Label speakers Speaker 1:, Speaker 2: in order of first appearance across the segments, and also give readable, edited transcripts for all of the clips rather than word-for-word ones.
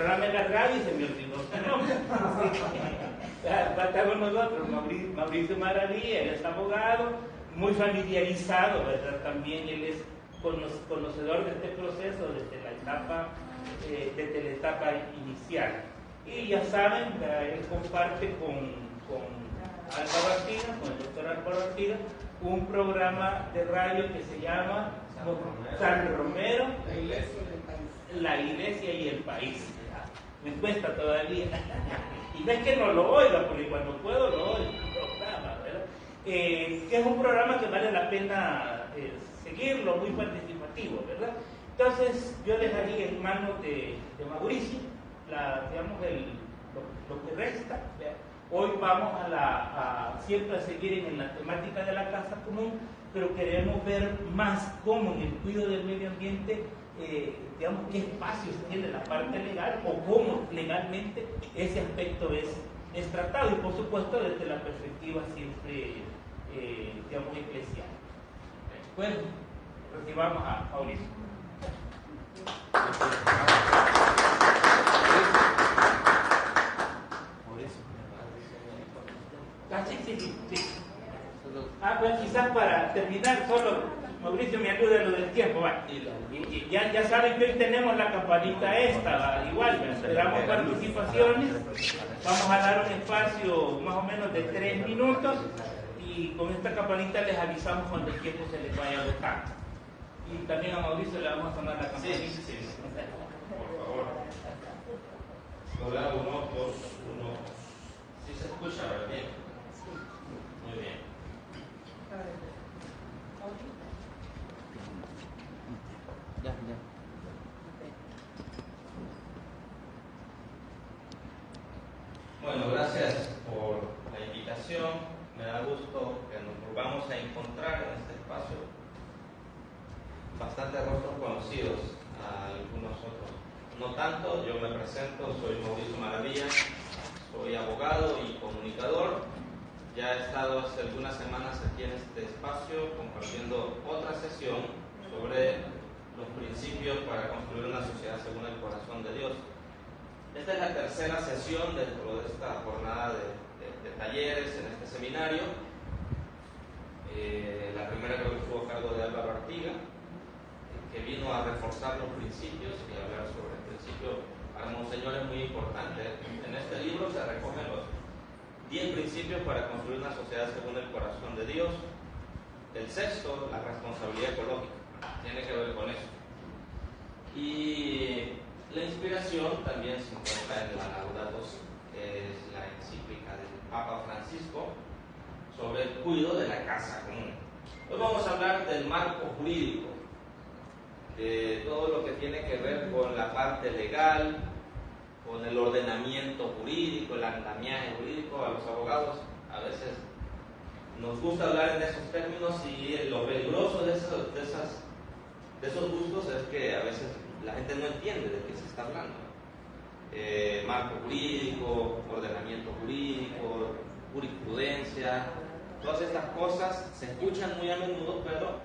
Speaker 1: programa de la radio y se me olvidó su nombre. Estamos nosotros, Mauricio Maravilla, él es abogado, muy familiarizado, ¿verdad? También él es conocedor de este proceso desde la etapa inicial. Y ya saben, él comparte con Álvaro Artigas, con el doctor Álvaro Artigas, un programa de radio que se llama San Romero, la Iglesia y el País. Me cuesta todavía. Y no es que no lo oiga, porque cuando puedo lo oigo, el programa, ¿verdad? Que es un programa que vale la pena seguirlo, muy participativo, ¿verdad? Entonces, yo dejaría en manos de Mauricio, lo que resta, ¿verdad? Hoy vamos siempre a seguir en la temática de la casa común, pero queremos ver más cómo en el cuidado del medio ambiente, qué espacios tiene la parte legal o cómo legalmente ese aspecto es tratado, y por supuesto desde la perspectiva siempre, eclesial. Bueno, recibamos a Mauricio. Sí. Pues quizás para terminar, solo Mauricio me ayuda en lo del tiempo. ¿Va? Y ya saben que hoy tenemos la campanita esta, ¿va? Igual, esperamos participaciones. Vamos a dar un espacio más o menos de 3 minutos y con esta campanita les avisamos cuando el tiempo se les vaya agotando. Y también a Mauricio le vamos a sonar la campanita.
Speaker 2: Sí. Por favor. Hola, 1, 2, 1. Sí se escucha, ¿verdad? Bien. Muy bien.
Speaker 3: Ya.
Speaker 2: Bueno, gracias por la invitación. Me da gusto que nos volvamos a encontrar en este espacio. Bastantes rostros conocidos, a algunos otros no tanto. Yo me presento, soy Mauricio Maravilla, soy abogado y comunicador. Ya he estado hace algunas semanas aquí en este espacio compartiendo otra sesión sobre los principios para construir una sociedad según el corazón de Dios. Esta es la tercera sesión dentro de esta jornada de talleres en este seminario. La primera creo que estuvo a cargo de Álvaro Artigas, que vino a reforzar los principios y a hablar sobre el principio. Para Monseñor es muy importante. En este libro se recogen los 10 principios para construir una sociedad según el corazón de Dios. El sexto, la responsabilidad ecológica, tiene que ver con eso. Y la inspiración también se encuentra en la Laudato Si, que es la encíclica del Papa Francisco sobre el cuidado de la casa común. Hoy vamos a hablar del marco jurídico, de todo lo que tiene que ver con la parte legal, con el ordenamiento jurídico, el andamiaje jurídico. A los abogados a veces nos gusta hablar en esos términos, y lo peligroso de esos gustos es que a veces la gente no entiende de qué se está hablando. Marco jurídico, ordenamiento jurídico, jurisprudencia, todas estas cosas se escuchan muy a menudo, pero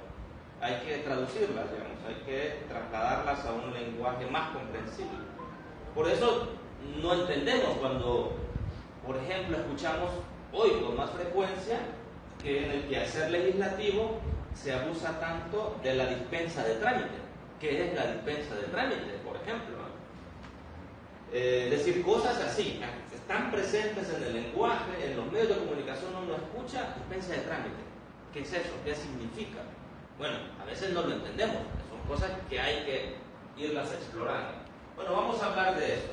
Speaker 2: hay que traducirlas, digamos, hay que trasladarlas a un lenguaje más comprensible. Por eso no entendemos cuando, por ejemplo, escuchamos hoy con más frecuencia que en el quehacer legislativo se abusa tanto de la dispensa de trámite. ¿Qué es la dispensa de trámite, por ejemplo? Decir cosas así, están presentes en el lenguaje, en los medios de comunicación. Uno escucha dispensa de trámite. ¿Qué es eso? ¿Qué significa? Bueno, a veces no lo entendemos, son cosas que hay que irlas explorando. Bueno, vamos a hablar de esto,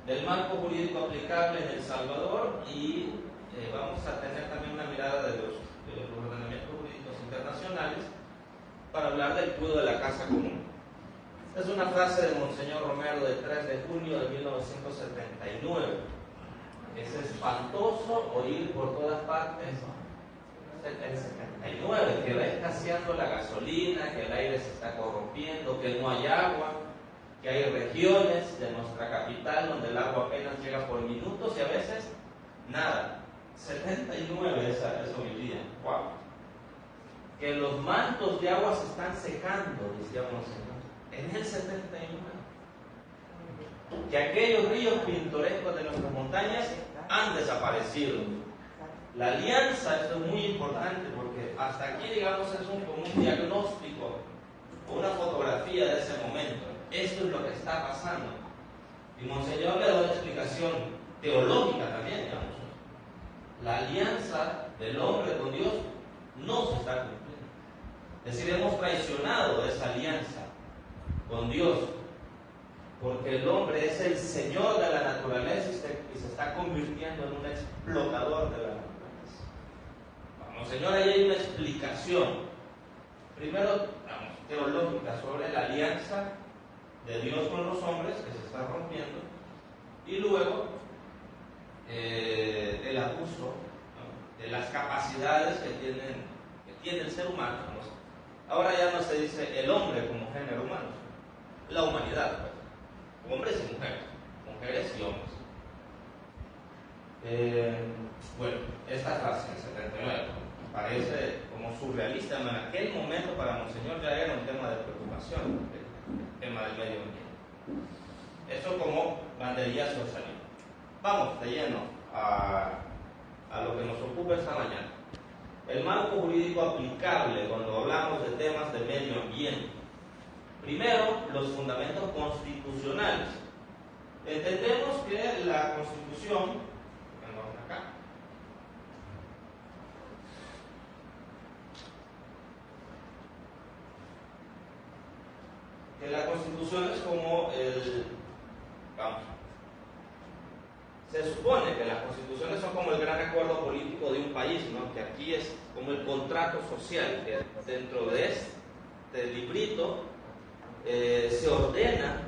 Speaker 2: del marco jurídico aplicable en El Salvador, y vamos a tener también una mirada de los ordenamientos jurídicos internacionales para hablar del cuidado de la casa común. Es una frase de Monseñor Romero del 3 de junio de 1979. Es espantoso oír por todas partes el 79, que va escaseando la gasolina, que el aire se está corrompiendo, que no hay agua, que hay regiones de nuestra capital donde el agua apenas llega por minutos y a veces nada. 79 es hoy día. Wow. Que los mantos de agua se están secando, decía Monseñor, en el 79. que aquellos ríos pintorescos de nuestras montañas han desaparecido. La alianza, esto es muy importante porque hasta aquí, digamos, es como un diagnóstico o una fotografía de ese momento. Esto es lo que está pasando. Y Monseñor le da una explicación teológica también, digamos. La alianza del hombre con Dios no se está cumpliendo. Es decir, hemos traicionado esa alianza con Dios, porque el hombre es el señor de la naturaleza y se está convirtiendo en un explotador de la naturaleza. Vamos, Señor, ahí hay una explicación, primero, teológica, sobre la alianza de Dios con los hombres que se está rompiendo, y luego el abuso, ¿no?, de las capacidades que tiene el ser humano. Ahora ya no se dice el hombre como género humano, la humanidad, pues, hombres y mujeres, mujeres y hombres. Bueno, esta frase, el 79, parece como surrealista, en aquel momento para Monseñor ya era un tema de preocupación, el tema del medio ambiente. Eso como banderillazo de salida. Vamos de lleno a lo que nos ocupa esta mañana. El marco jurídico aplicable cuando hablamos de temas de medio ambiente. Primero, los fundamentos constitucionales. Entendemos que la Constitución, acá, que la Constitución es como se supone que las constituciones son como el gran acuerdo político de un país, ¿no? Que aquí es como el contrato social, que dentro de este librito se ordena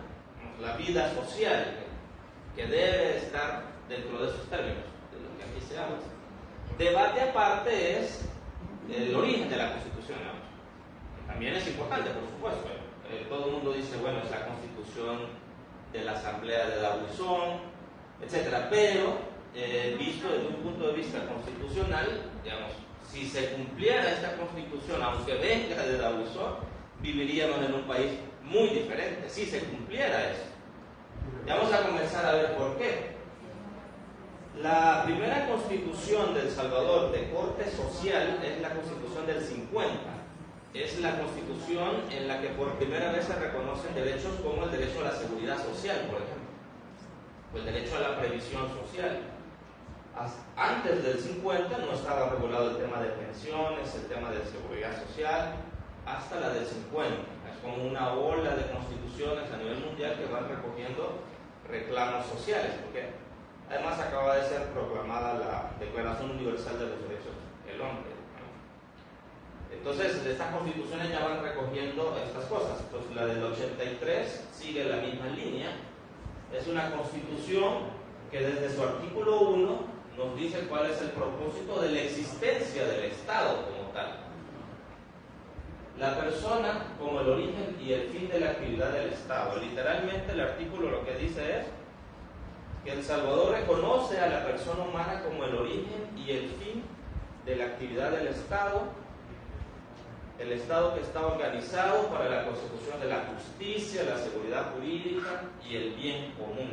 Speaker 2: la vida social, que debe estar dentro de esos términos, de lo que aquí se habla. Debate aparte es el origen de la Constitución, ¿no? También es importante, por supuesto. Todo el mundo dice, bueno, es la Constitución de la Asamblea de Dauisson, etcétera, pero visto desde un punto de vista constitucional, digamos, si se cumpliera esta Constitución, aunque venga de Dauisson, viviríamos en un país muy diferente, si se cumpliera eso. Ya vamos a comenzar a ver por qué. La primera Constitución de El Salvador de corte social es la Constitución del 50. Es la Constitución en la que por primera vez se reconocen derechos como el derecho a la seguridad social, por ejemplo, o el derecho a la previsión social. Antes del 50 no estaba regulado el tema de pensiones, el tema de seguridad social, hasta la del 50. Es como una ola de constituciones a nivel mundial que van recogiendo reclamos sociales, porque además acaba de ser proclamada la Declaración Universal de los Derechos del Hombre. Entonces, estas constituciones ya van recogiendo estas cosas. Entonces, la del 83 sigue la misma línea. Es una constitución que desde su artículo 1 nos dice cuál es el propósito de la existencia del Estado como tal. La persona como el origen y el fin de la actividad del Estado. Literalmente el artículo lo que dice es que El Salvador reconoce a la persona humana como el origen y el fin de la actividad del Estado. El Estado que está organizado para la consecución de la justicia, la seguridad jurídica y el bien común.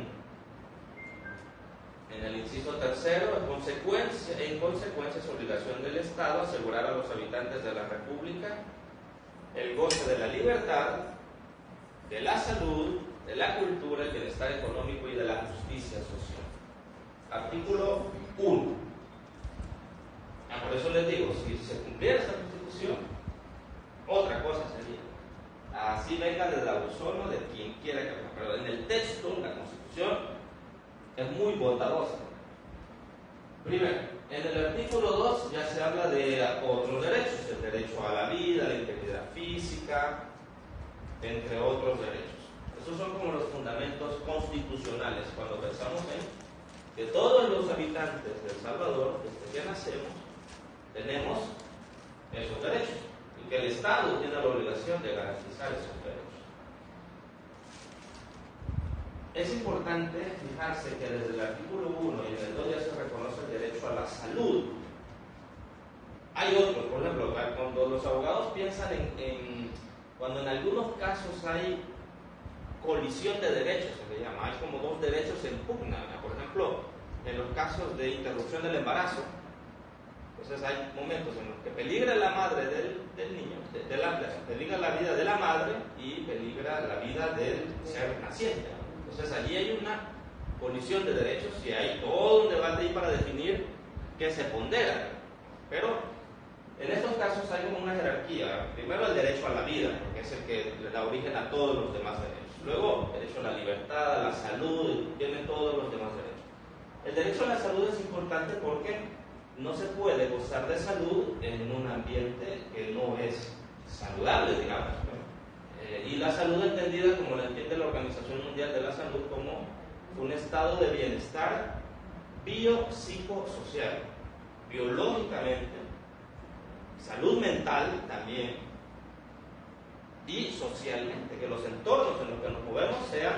Speaker 2: En el inciso tercero, en consecuencia es obligación del Estado asegurar a los habitantes de la República el goce de la libertad, de la salud, de la cultura, el bienestar económico y de la justicia social. Artículo 1. Por eso les digo, si se cumpliera esta Constitución, otra cosa sería, así venga de Dauisson o de quien quiera que venga, pero en el texto, la Constitución es muy bondadosa. Primero, en el artículo 2 ya se habla de otros derechos, el derecho a la vida, la integridad física, entre otros derechos. Esos son como los fundamentos constitucionales cuando pensamos en que todos los habitantes de El Salvador, desde que nacemos, tenemos esos derechos. Que el Estado tiene la obligación de garantizar esos derechos. Es importante fijarse que desde el artículo 1 y en el 2 ya se reconoce el derecho a la salud. Hay otros, por ejemplo, cuando los abogados piensan cuando en algunos casos hay colisión de derechos, se le llama. Hay como dos derechos en pugna. Por ejemplo, en los casos de interrupción del embarazo, entonces hay momentos en los que peligra la madre del niño, peligra la vida de la madre y peligra la vida del ser naciente. Entonces allí hay una colisión de derechos y hay todo un debate ahí para definir qué se pondera. Pero en estos casos hay como una jerarquía. Primero el derecho a la vida, porque es el que le da origen a todos los demás derechos. Luego el derecho a la libertad, a la salud, y tiene todos los demás derechos. El derecho a la salud es importante porque no se puede gozar de salud en un ambiente que no es saludable, digamos. Y la salud entendida, como la entiende la Organización Mundial de la Salud, como un estado de bienestar biopsicosocial, biológicamente, salud mental también, y socialmente, que los entornos en los que nos movemos sean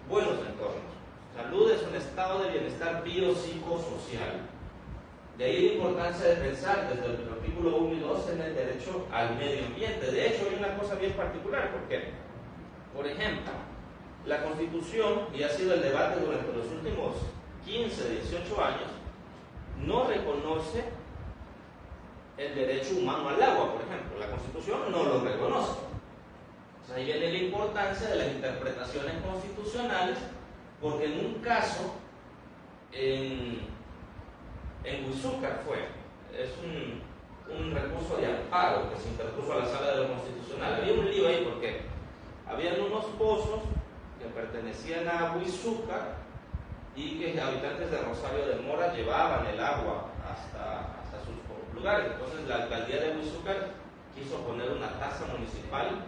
Speaker 2: buenos entornos. Salud es un estado de bienestar biopsicosocial. De ahí la importancia de pensar desde el artículo 1 y 2 en el derecho al medio ambiente. De hecho, hay una cosa bien particular, porque, por ejemplo, la Constitución, y ha sido el debate durante los últimos 15, 18 años, no reconoce el derecho humano al agua, por ejemplo. La Constitución no lo reconoce. O sea, ahí viene la importancia de las interpretaciones constitucionales, porque en un caso, en Huizúcar es un recurso de amparo que se interpuso a la Sala de lo Constitucional. Había un lío ahí porque habían unos pozos que pertenecían a Huizúcar y que habitantes de Rosario de Mora llevaban el agua hasta sus lugares. Entonces la alcaldía de Huizúcar quiso poner una tasa municipal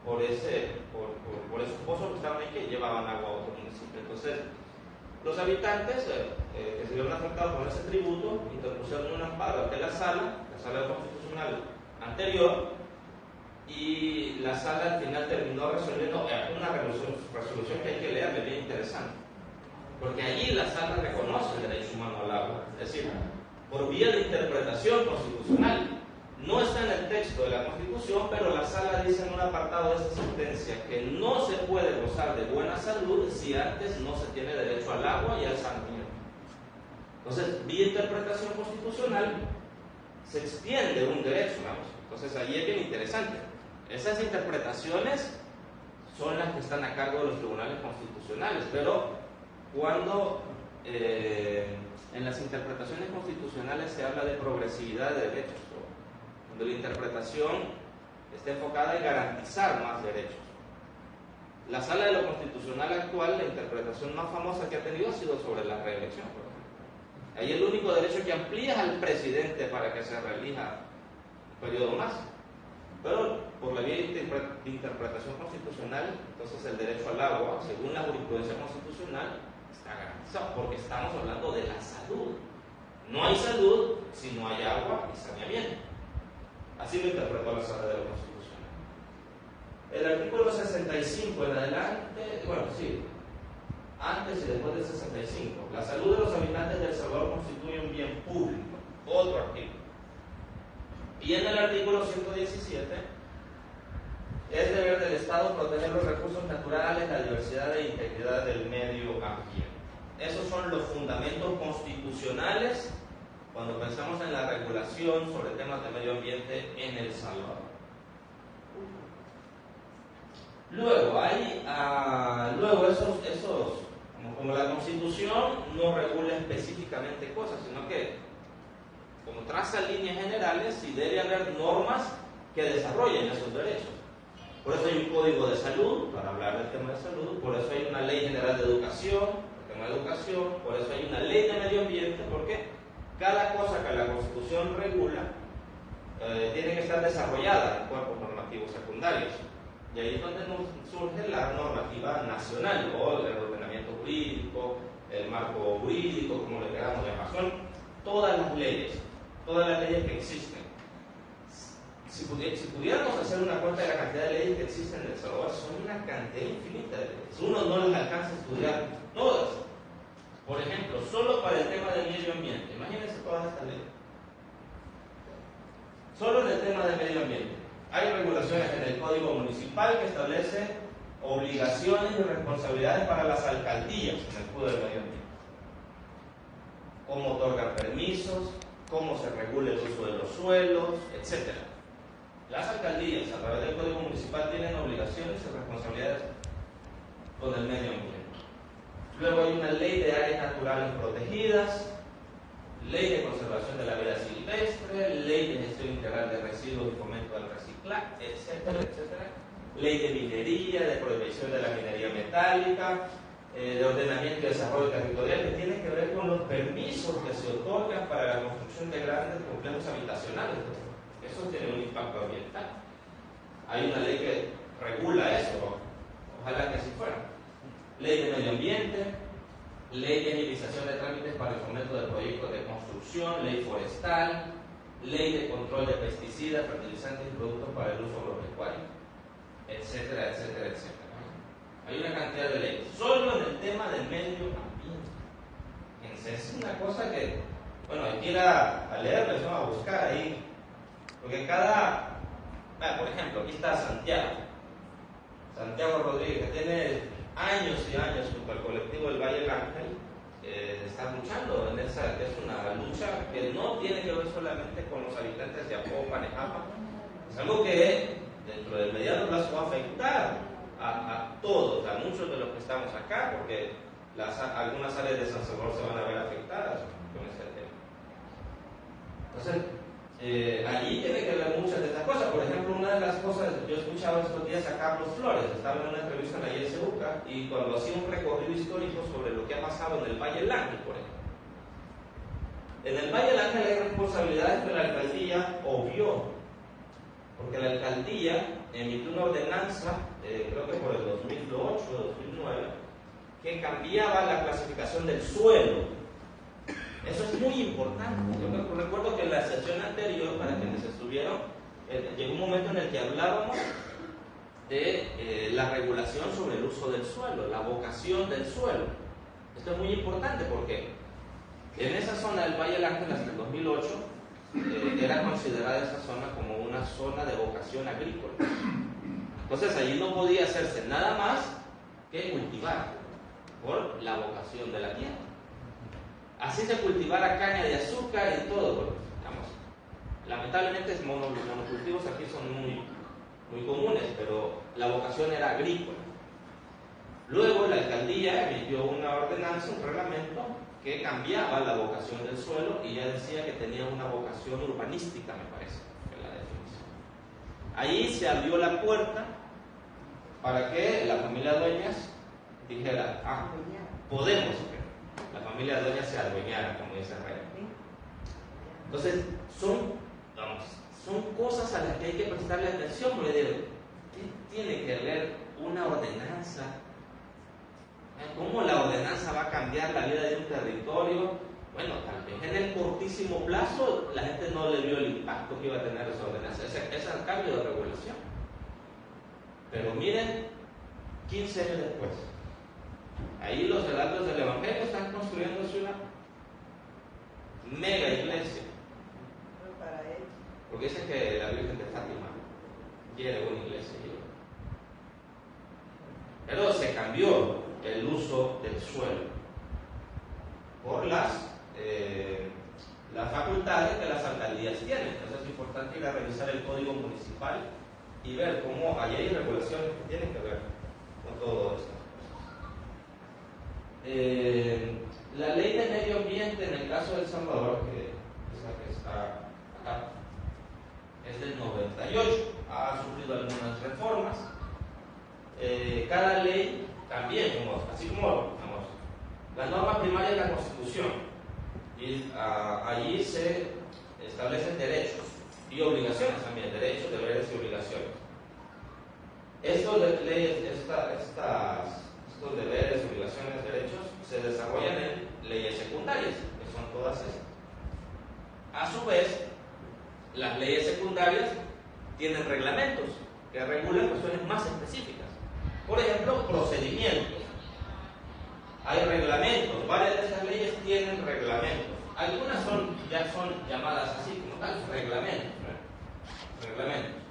Speaker 2: por esos pozos que estaban ahí, que llevaban agua a otro municipio. Entonces los habitantes que se vieron afectados con ese tributo interpusieron un amparo ante la Sala Constitucional anterior, y la Sala al final terminó resolviendo una resolución que hay que leer, es bien interesante, porque allí la Sala reconoce el derecho humano al agua, es decir, por vía de interpretación constitucional. No está en el texto de la Constitución, pero la Sala dice en un apartado de esta sentencia que no se puede gozar de buena salud si antes no se tiene derecho al agua y al saneamiento. Entonces, vía interpretación constitucional, se extiende un derecho, vamos. Entonces, ahí es bien interesante. Esas interpretaciones son las que están a cargo de los tribunales constitucionales, pero cuando en las interpretaciones constitucionales se habla de progresividad de derechos, la interpretación está enfocada en garantizar más derechos. La Sala de lo Constitucional actual, la interpretación más famosa que ha tenido ha sido sobre la reelección, por ejemplo. Ahí el único derecho que amplía es al presidente para que se reelija un periodo más. Pero por la vía de interpretación constitucional, entonces el derecho al agua, según la jurisprudencia constitucional, está garantizado, porque estamos hablando de la salud. No hay salud si no hay agua y saneamiento. Así lo interpretó la Sala de lo Constitucional. El artículo 65 en adelante, antes y después del 65, la salud de los habitantes de El Salvador constituye un bien público, otro artículo. Y en el artículo 117, es deber del Estado proteger los recursos naturales, la diversidad e integridad del medio ambiente. Esos son los fundamentos constitucionales cuando pensamos en la regulación sobre temas de medio ambiente en El Salvador. Luego, como la Constitución no regula específicamente cosas, sino que como traza líneas generales y debe haber normas que desarrollen esos derechos. Por eso hay un código de salud, para hablar del tema de salud, por eso hay una ley general de educación, el tema de educación, por eso hay una ley de medio ambiente, porque cada cosa que la Constitución regula tiene que estar desarrollada en cuerpos normativos secundarios. Y ahí es donde nos surge la normativa nacional, o el ordenamiento jurídico, el marco jurídico, como le queramos llamar. Son todas las leyes que existen. Si pudiéramos hacer una cuenta de la cantidad de leyes que existen en El Salvador, son una cantidad infinita de leyes. Uno no les alcanza a estudiar todas. Por ejemplo, solo para el tema del medio ambiente, imagínense todas estas leyes. Solo en el tema del medio ambiente. Hay regulaciones en el Código Municipal que establece obligaciones y responsabilidades para las alcaldías en el cuidado del medio ambiente. Cómo otorgan permisos, cómo se regula el uso de los suelos, etc. Las alcaldías, a través del Código Municipal, tienen obligaciones y responsabilidades con el medio ambiente. Luego hay una ley de áreas naturales protegidas, ley de conservación de la vida silvestre, ley de gestión integral de residuos y fomento del reciclaje, etcétera, etcétera. Ley de minería, de prohibición de la minería metálica, de ordenamiento y desarrollo territorial, que tiene que ver con los permisos que se otorgan para la construcción de grandes complejos habitacionales. Eso tiene un impacto ambiental. Hay una ley que regula eso, ojalá que así fuera. Ley de medio ambiente, ley de agilización de trámites para el fomento de proyectos de construcción, ley forestal, ley de control de pesticidas, fertilizantes y productos para el uso agropecuario, etcétera, etcétera, etcétera. Hay una cantidad de leyes, solo en el tema del medio ambiente. Es una cosa que, bueno, hay que ir a leerles, ¿no? A buscar ahí, porque por ejemplo, aquí está Santiago Rodríguez, que tiene años y años junto al colectivo del Valle del Ángel, está luchando en esa, es una lucha que no tiene que ver solamente con los habitantes de Apopan, Ejapa, es algo que dentro del mediano plazo va a afectar a todos, a muchos de los que estamos acá, porque algunas áreas de San Salvador se van a ver afectadas con este tema. Entonces, allí tiene que ver muchas de estas cosas. Por ejemplo, una de las cosas, yo escuchaba estos días a Carlos Flores, estaba en una entrevista en la ISUCA, y cuando hacía un recorrido histórico sobre lo que ha pasado en el Valle del Ángel, por ejemplo. En el Valle del Ángel hay responsabilidades que la alcaldía obvió, porque la alcaldía emitió una ordenanza, creo que por el 2008 o 2009, que cambiaba la clasificación del suelo. Eso es muy importante. Yo recuerdo que en la sesión anterior, para quienes estuvieron, llegó un momento en el que hablábamos de la regulación sobre el uso del suelo, la vocación del suelo. Esto es muy importante porque en esa zona del Valle del Ángel, hasta el 2008, era considerada esa zona como una zona de vocación agrícola. Entonces allí no podía hacerse nada más que cultivar por la vocación de la tierra. Así se cultivara caña de azúcar y todo, bueno, digamos, lamentablemente los monocultivos aquí son muy comunes, pero la vocación era agrícola. Luego la alcaldía emitió una ordenanza, un reglamento que cambiaba la vocación del suelo y ya decía que tenía una vocación urbanística, me parece, que la definición. Ahí se abrió la puerta para que la familia Dueñas dijera, podemos, la familia Dueñas se adueñara, como dice el rey. Entonces, son cosas a las que hay que prestarle atención, porque ¿qué tiene que ver una ordenanza? ¿Cómo la ordenanza va a cambiar la vida de un territorio? Bueno, tal vez en el cortísimo plazo la gente no le vio el impacto que iba a tener esa ordenanza, ese cambio de regulación. Pero miren, 15 años después, ahí los heraldos del Evangelio están construyéndose una mega iglesia. Porque dicen que la Virgen de Fátima quiere una iglesia. Pero se cambió el uso del suelo por las facultades que las alcaldías tienen. Entonces es importante ir a revisar el código municipal y ver cómo allí hay regulaciones que tienen que ver con todo esto. La ley de medio ambiente en el caso de El Salvador, que es la que está acá, es del 98, ha sufrido algunas reformas. Cada ley también, así como la norma primaria es la Constitución, y allí se establecen derechos y obligaciones también, derechos, deberes y obligaciones. Estos deberes, obligaciones, derechos se desarrollan en leyes secundarias, que son todas estas. A su vez, las leyes secundarias tienen reglamentos que regulan cuestiones más específicas. Por ejemplo, procedimientos. Hay reglamentos, varias de esas leyes tienen reglamentos. Algunas ya son llamadas así como tal, reglamentos. Reglamentos.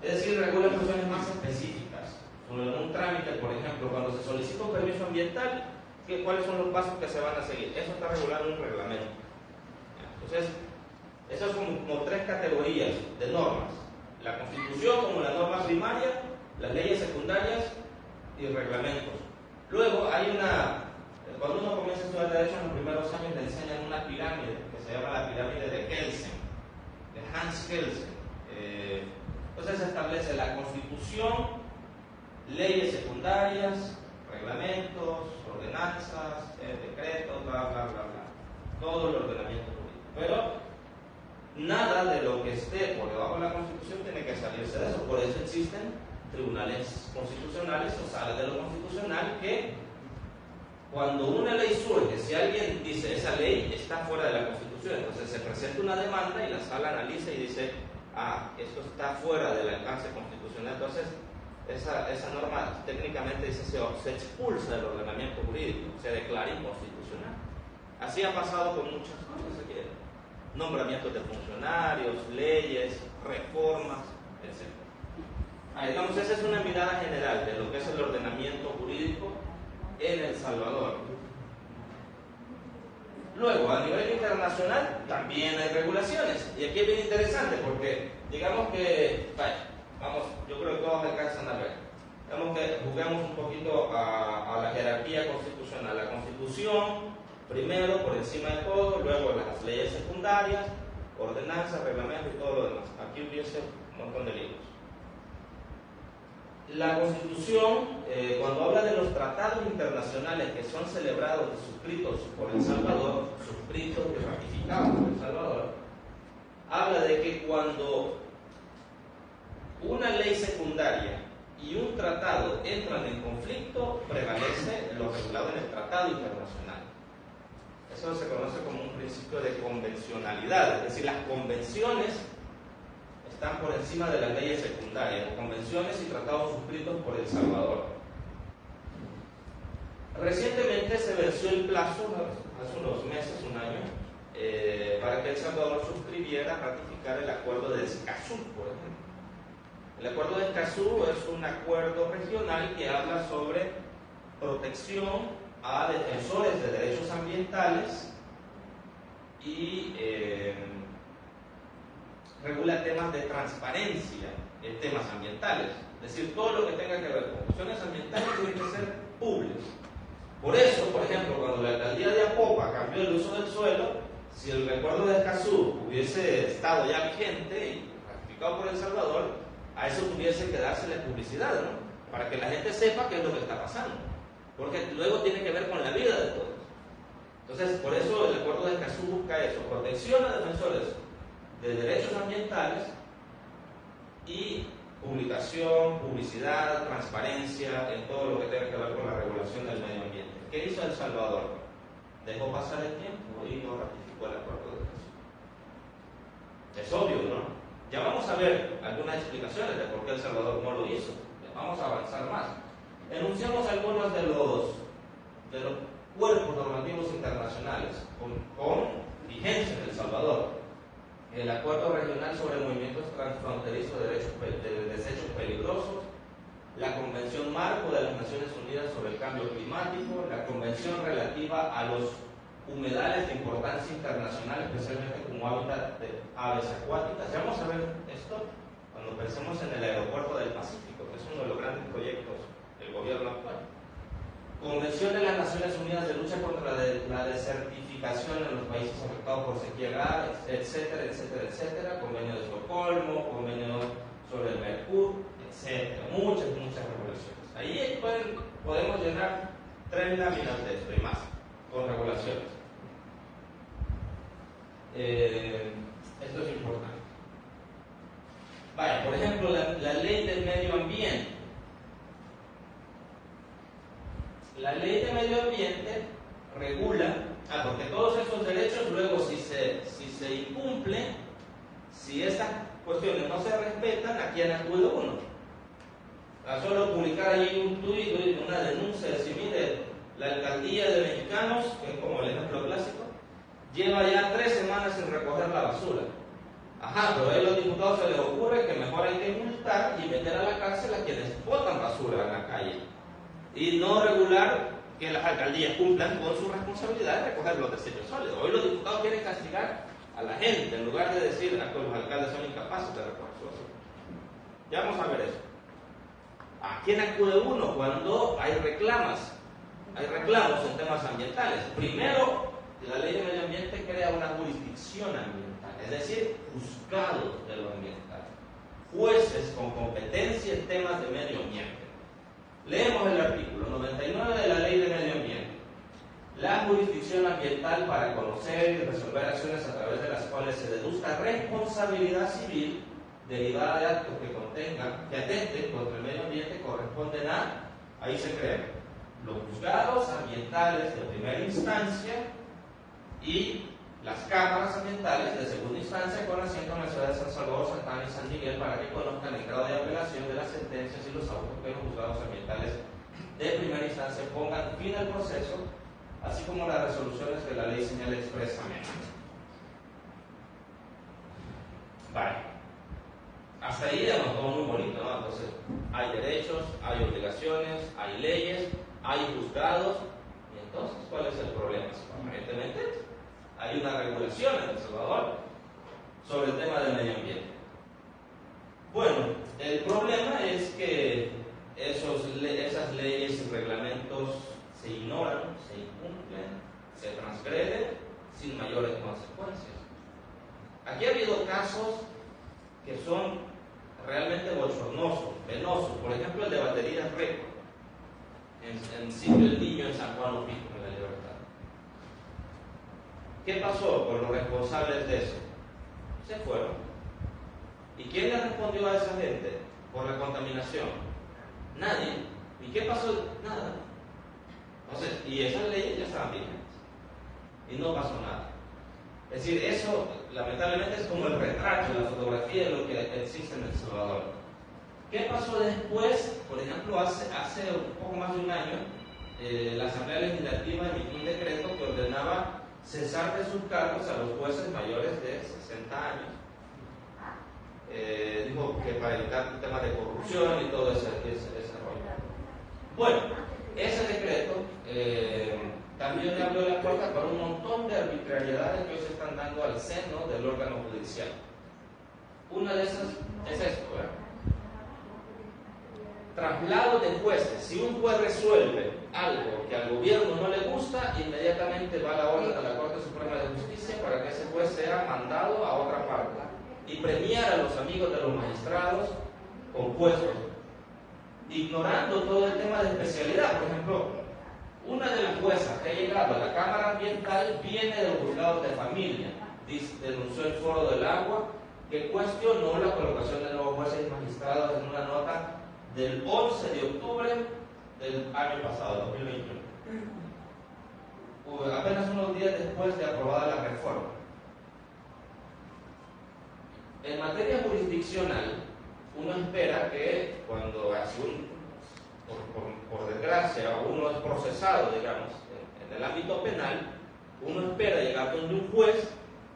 Speaker 2: Es decir, regulan cuestiones más específicas sobre un un permiso ambiental, ¿cuáles son los pasos que se van a seguir? Eso está regulado en un reglamento. Entonces, esas son como tres categorías de normas: la Constitución como la norma primaria, las leyes secundarias y reglamentos. Luego hay cuando uno comienza a estudiar derecho en los primeros años, le enseñan una pirámide que se llama la pirámide de Kelsen, de Hans Kelsen. Entonces se establece la Constitución, leyes secundarias, reglamentos, ordenanzas, decretos, bla, bla, bla, bla. Todo el ordenamiento jurídico. Pero nada de lo que esté por debajo de la Constitución tiene que salirse de eso. Por eso existen tribunales constitucionales o salas de lo constitucional que, cuando una ley surge, si alguien dice esa ley está fuera de la Constitución, entonces se presenta una demanda y la sala analiza y dice, esto está fuera del alcance constitucional, entonces esa norma técnicamente dice se expulsa del ordenamiento jurídico, se declara inconstitucional. Así ha pasado con muchas cosas, nombramientos de funcionarios, leyes, reformas, etc. Digamos, esa es una mirada general de lo que es el ordenamiento jurídico en El Salvador. Luego, a nivel internacional también hay regulaciones, y aquí es bien interesante porque digamos que, yo creo que todos alcanzan a ver, digamos que juguemos un poquito a la jerarquía constitucional. La Constitución primero, por encima de todo, luego las leyes secundarias, ordenanzas, reglamentos y todo lo demás. Aquí hubiese un montón de libros. La Constitución, cuando habla de los tratados internacionales que son celebrados y suscritos por El Salvador, suscritos y ratificados por El Salvador, habla de que cuando una ley secundaria y un tratado entran en conflicto, prevalece lo regulado en el tratado internacional. Eso se conoce como un principio de convencionalidad, es decir, las convenciones están por encima de las leyes secundarias, convenciones y tratados suscritos por El Salvador. Recientemente se venció el plazo, hace unos meses, un año, para que El Salvador suscribiera, ratificara el acuerdo de Escazú, por ejemplo. El acuerdo de Escazú es un acuerdo regional que habla sobre protección a defensores de derechos ambientales y regula temas de transparencia en temas ambientales. Es decir, todo lo que tenga que ver con cuestiones ambientales tiene que ser público. Por eso, por ejemplo, cuando la alcaldía de Apopa cambió el uso del suelo, si el acuerdo de Escazú hubiese estado ya vigente y ratificado por El Salvador, a eso tuviese que dársele publicidad, ¿no? Para que la gente sepa qué es lo que está pasando. Porque luego tiene que ver con la vida de todos. Entonces, por eso el acuerdo de Escazú busca eso: protección a defensores de derechos ambientales y publicación, publicidad, transparencia en todo lo que tenga que ver con la regulación del medio ambiente. ¿Qué hizo El Salvador? Dejó pasar el tiempo y no ratificó el acuerdo de Escazú. Es obvio, ¿no? Ya vamos a ver algunas explicaciones de por qué El Salvador no lo hizo. Vamos a avanzar más. Enunciamos algunos de los cuerpos normativos internacionales con vigencia en El Salvador. El Acuerdo Regional sobre Movimientos Transfronterizos de Desechos Peligrosos, la Convención Marco de las Naciones Unidas sobre el Cambio Climático, la Convención relativa a los humedales de importancia internacional, especialmente como hábitat de aves acuáticas. Ya vamos a ver esto cuando pensemos en el aeropuerto del Pacífico, que es uno de los grandes proyectos del gobierno actual. Convención de las Naciones Unidas de lucha contra la desertificación en los países afectados por sequía grave, etcétera, etcétera, etcétera. Convenio de Estocolmo, convenio sobre el Mercur, etcétera. Muchas regulaciones. Ahí podemos llenar 3 láminas de esto y más, con regulaciones. Esto es importante. Vaya, por ejemplo, la ley del medio ambiente. La ley de medio ambiente regula, porque todos esos derechos luego si se incumplen, si estas cuestiones no se respetan, ¿a quién acude uno? A solo publicar ahí un tuit, una denuncia, decir, mire, la alcaldía de Mexicanos, que es como el ejemplo clásico, lleva ya 3 semanas sin recoger la basura. Ajá, pero a los diputados se les ocurre que mejor hay que multar y meter a la cárcel a quienes botan basura en la calle. y no regular que las alcaldías cumplan con su responsabilidad de recoger los desechos sólidos. Hoy los diputados quieren castigar a la gente en lugar de decir que los alcaldes son incapaces de recoger su basura. Ya vamos a ver eso. ¿A quién acude uno cuando hay reclamos en temas ambientales? Primero, la ley de medio ambiente crea una jurisdicción ambiental, es decir, juzgados de lo ambiental, jueces con competencia en temas de medio ambiente. Leemos el artículo 99 de la ley de medio ambiente. La jurisdicción ambiental para conocer y resolver acciones a través de las cuales se deduzca responsabilidad civil derivada de actos que atenten contra el medio ambiente corresponden a, ahí se cree, los juzgados ambientales de primera instancia y las cámaras ambientales de segunda instancia con asiento en la ciudad de San Salvador, Santa Ana y San Miguel para que conozcan el grado de apelación de las sentencias y los autos que los juzgados ambientales de primera instancia pongan fin al proceso, así como las resoluciones que la ley señala expresamente. Vale. Hasta ahí ya nos todo muy bonito, ¿no? Entonces, hay derechos, hay obligaciones, hay leyes, hay juzgados. Y entonces, ¿cuál es el problema? Aparentemente, hay una regulación en El Salvador sobre el tema del medio ambiente. Bueno, el problema es que esas leyes y reglamentos se ignoran, se incumplen, se transgreden sin mayores consecuencias. Aquí ha habido casos que son realmente bochornosos, penosos. Por ejemplo, el de Baterías Récord, en Sitio El Niño, en San Juan Obispo, en La Libertad. ¿Qué pasó con los responsables de eso? Se fueron. ¿Y quién le respondió a esa gente por la contaminación? Nadie. ¿Y qué pasó? Nada. Entonces, y esas leyes ya estaban vigentes. Y no pasó nada. Es decir, eso lamentablemente es como el retrato, la fotografía de lo que existe en El Salvador. ¿Qué pasó después? Por ejemplo, hace un poco más de un año, la Asamblea Legislativa emitió un decreto que ordenaba cesar de sus cargos a los jueces mayores de 60 años. Dijo que para evitar temas de corrupción y todo ese rollo. Bueno, ese decreto también le abrió la puerta para un montón de arbitrariedades que hoy se están dando al seno del órgano judicial. Una de esas es esto, ¿verdad? Traslado de jueces. Si un juez resuelve algo que al gobierno no le gusta, inmediatamente va a la orden de la Corte Suprema de Justicia para que ese juez sea mandado a otra parte y premiar a los amigos de los magistrados con puestos, ignorando todo el tema de especialidad. Por ejemplo, una de las juezas que ha llegado a la Cámara Ambiental viene de los juzgados de familia. Denunció el Foro del Agua, que cuestionó la colocación de nuevos jueces y magistrados en una nota del 11 de octubre del año pasado, 2021. Apenas unos días después de aprobada la reforma. En materia jurisdiccional, uno espera que cuando por desgracia uno es procesado, digamos, en el ámbito penal, uno espera llegar donde un juez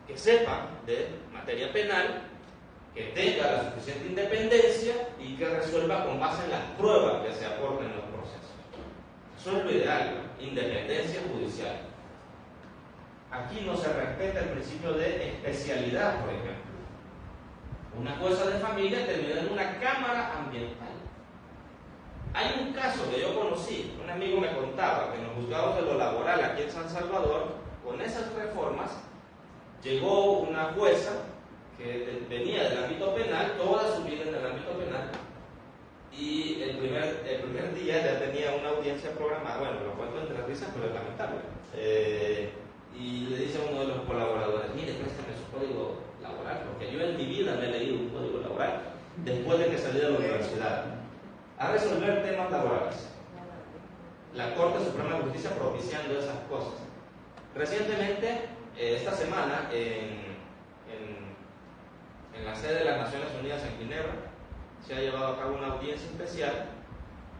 Speaker 2: que sepa de materia penal, que tenga la suficiente independencia y que resuelva con base en las pruebas que se aporten en los procesos. Eso es lo ideal, ¿no? Independencia judicial. Aquí no se respeta el principio de especialidad, por ejemplo. Una jueza de familia terminó en una cámara ambiental. Hay un caso que yo conocí, un amigo me contaba que en los juzgados de lo laboral aquí en San Salvador, con esas reformas, llegó una jueza que venía del ámbito penal, toda su vida en el ámbito penal, y el primer día ya tenía una audiencia programada. Bueno, lo cuento entre risas, pero es lamentable. Y le dice a uno de los colaboradores: mire, préstame su código laboral, porque yo en mi vida me he leído un código laboral después de que salí de la universidad, a resolver temas laborales. La Corte Suprema de Justicia propiciando esas cosas. Recientemente, esta semana, en la sede de las Naciones Unidas en Ginebra, se ha llevado a cabo una audiencia especial